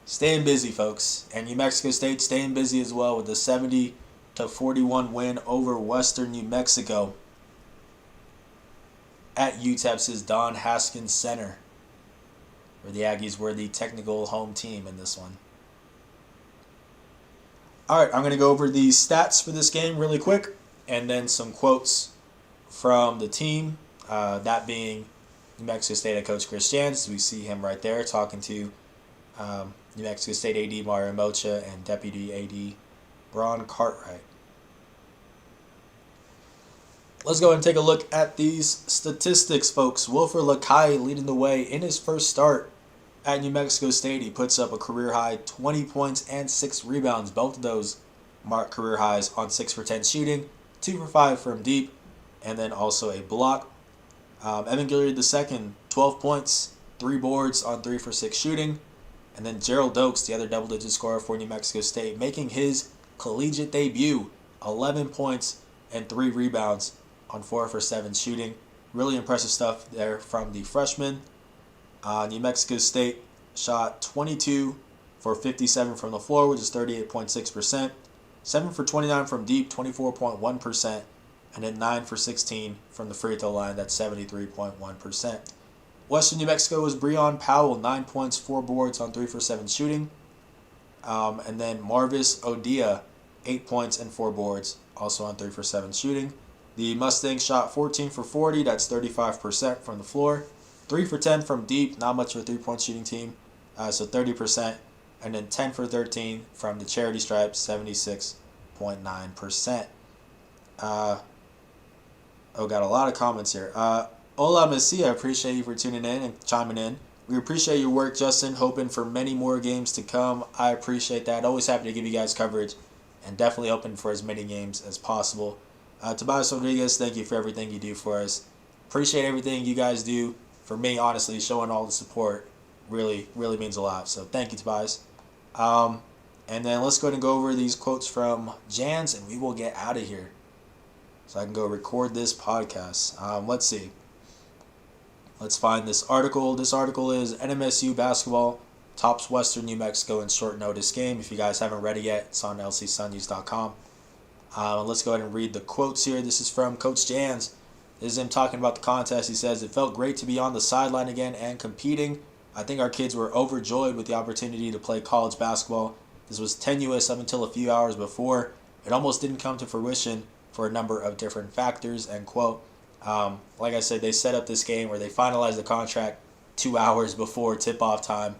Staying busy, folks. And New Mexico State staying busy as well with a 70-41 win over Western New Mexico at UTEP's Don Haskins Center, where the Aggies were the technical home team in this one. Alright, I'm going to go over the stats for this game really quick, and then some quotes from the team, that being New Mexico State head coach Chris Jans. We see him right there talking to New Mexico State AD Mario Mocha and Deputy AD Braun Cartwright. Let's go ahead and take a look at these statistics, folks. Wilfred Lakai leading the way in his first start at New Mexico State. He puts up a career-high 20 points and 6 rebounds. Both of those mark career highs on 6 for 10 shooting, 2 for 5 from deep, and then also a block. Evan Gilliard II, 12 points, 3 boards on 3 for 6 shooting. And then Gerald Dokes, the other double-digit scorer for New Mexico State, making his collegiate debut, 11 points and 3 rebounds on 4 for 7 shooting. Really impressive stuff there from the freshman. New Mexico State shot 22 for 57 from the floor, which is 38.6%. 7 for 29 from deep, 24.1%. And then 9 for 16 from the free throw line, that's 73.1%. Western New Mexico was Breon Powell, 9 points, 4 boards on 3 for 7 shooting. And then Marvis Odia, 8 points and 4 boards, also on 3 for 7 shooting. The Mustangs shot 14 for 40, that's 35% from the floor. 3 for 10 from deep, not much of a 3-point shooting team, so 30%. And then 10 for 13 from the charity stripe, 76.9%. Got a lot of comments here. Hola, Messi, I appreciate you for tuning in and chiming in. We appreciate your work, Justin. Hoping for many more games to come. I appreciate that. Always happy to give you guys coverage and definitely open for as many games as possible. Tobias Rodriguez, thank you for everything you do for us. Appreciate everything you guys do for me, honestly. Showing all the support really, really means a lot. So thank you, Tobias. And then let's go ahead and go over these quotes from Jans, and we will get out of here. So I can go record this podcast. Let's see. Let's find this article. This article is NMSU basketball tops Western New Mexico in short notice game. If you guys haven't read it yet, it's on lcsunnews.com. Let's go ahead and read the quotes here. This is from Coach Jans. This is him talking about the contest. He says, "It felt great to be on the sideline again and competing. I think our kids were overjoyed with the opportunity to play college basketball. This was tenuous up until a few hours before. It almost didn't come to fruition for a number of different factors," end quote. Like I said, they set up this game where they finalized the contract 2 hours before tip-off time.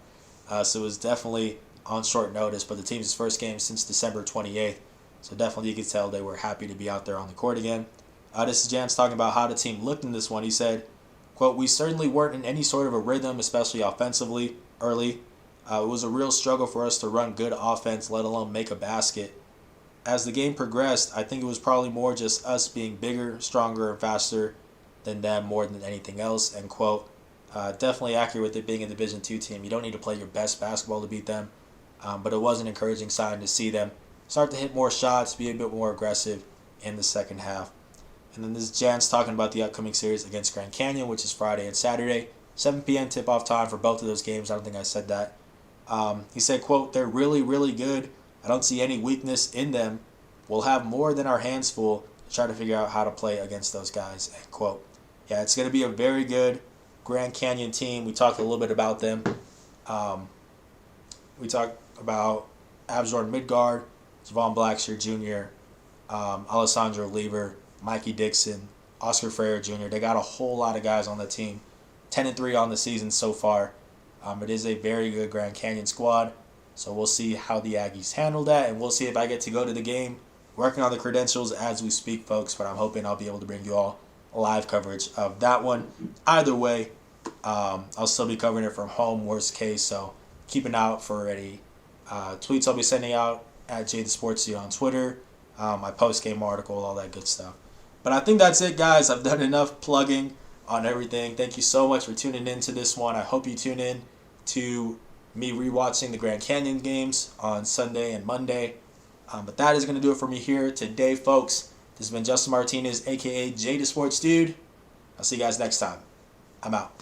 So it was definitely on short notice, but the team's first game since December 28th. So definitely you could tell they were happy to be out there on the court again. This is Jans talking about how the team looked in this one. He said, quote, "We certainly weren't in any sort of a rhythm, especially offensively, early. It was a real struggle for us to run good offense, let alone make a basket. As the game progressed, I think it was probably more just us being bigger, stronger, and faster than them more than anything else," end quote. Definitely accurate with it being a Division II team. You don't need to play your best basketball to beat them, but it was an encouraging sign to see them start to hit more shots, be a bit more aggressive in the second half. And then this is Jans talking about the upcoming series against Grand Canyon, which is Friday and Saturday. 7 p.m. tip-off time for both of those games. I don't think I said that. He said, quote, "They're really, really good. I don't see any weakness in them. We'll have more than our hands full to try to figure out how to play against those guys," end quote. Yeah, it's going to be a very good Grand Canyon team. We talked a little bit about them. We talked about Abjorn Midgard, Javon Blackshear Jr., Alessandro Lever, Mikey Dixon, Oscar Freire Jr. They got a whole lot of guys on the team. 10-3 on the season so far. It is a very good Grand Canyon squad. So we'll see how the Aggies handle that, and we'll see if I get to go to the game. Working on the credentials as we speak, folks, but I'm hoping I'll be able to bring you all live coverage of that one. Either way, I'll still be covering it from home, worst case, so keep an eye out for any tweets I'll be sending out at JTheSportsDude on Twitter, my post-game article, all that good stuff. But I think that's it, guys. I've done enough plugging on everything. Thank you so much for tuning in to this one. I hope you tune in to me rewatching the Grand Canyon games on Sunday and Monday. But that is going to do it for me here today, folks. This has been Justin Martinez, a.k.a. JTheSportsDude. I'll see you guys next time. I'm out.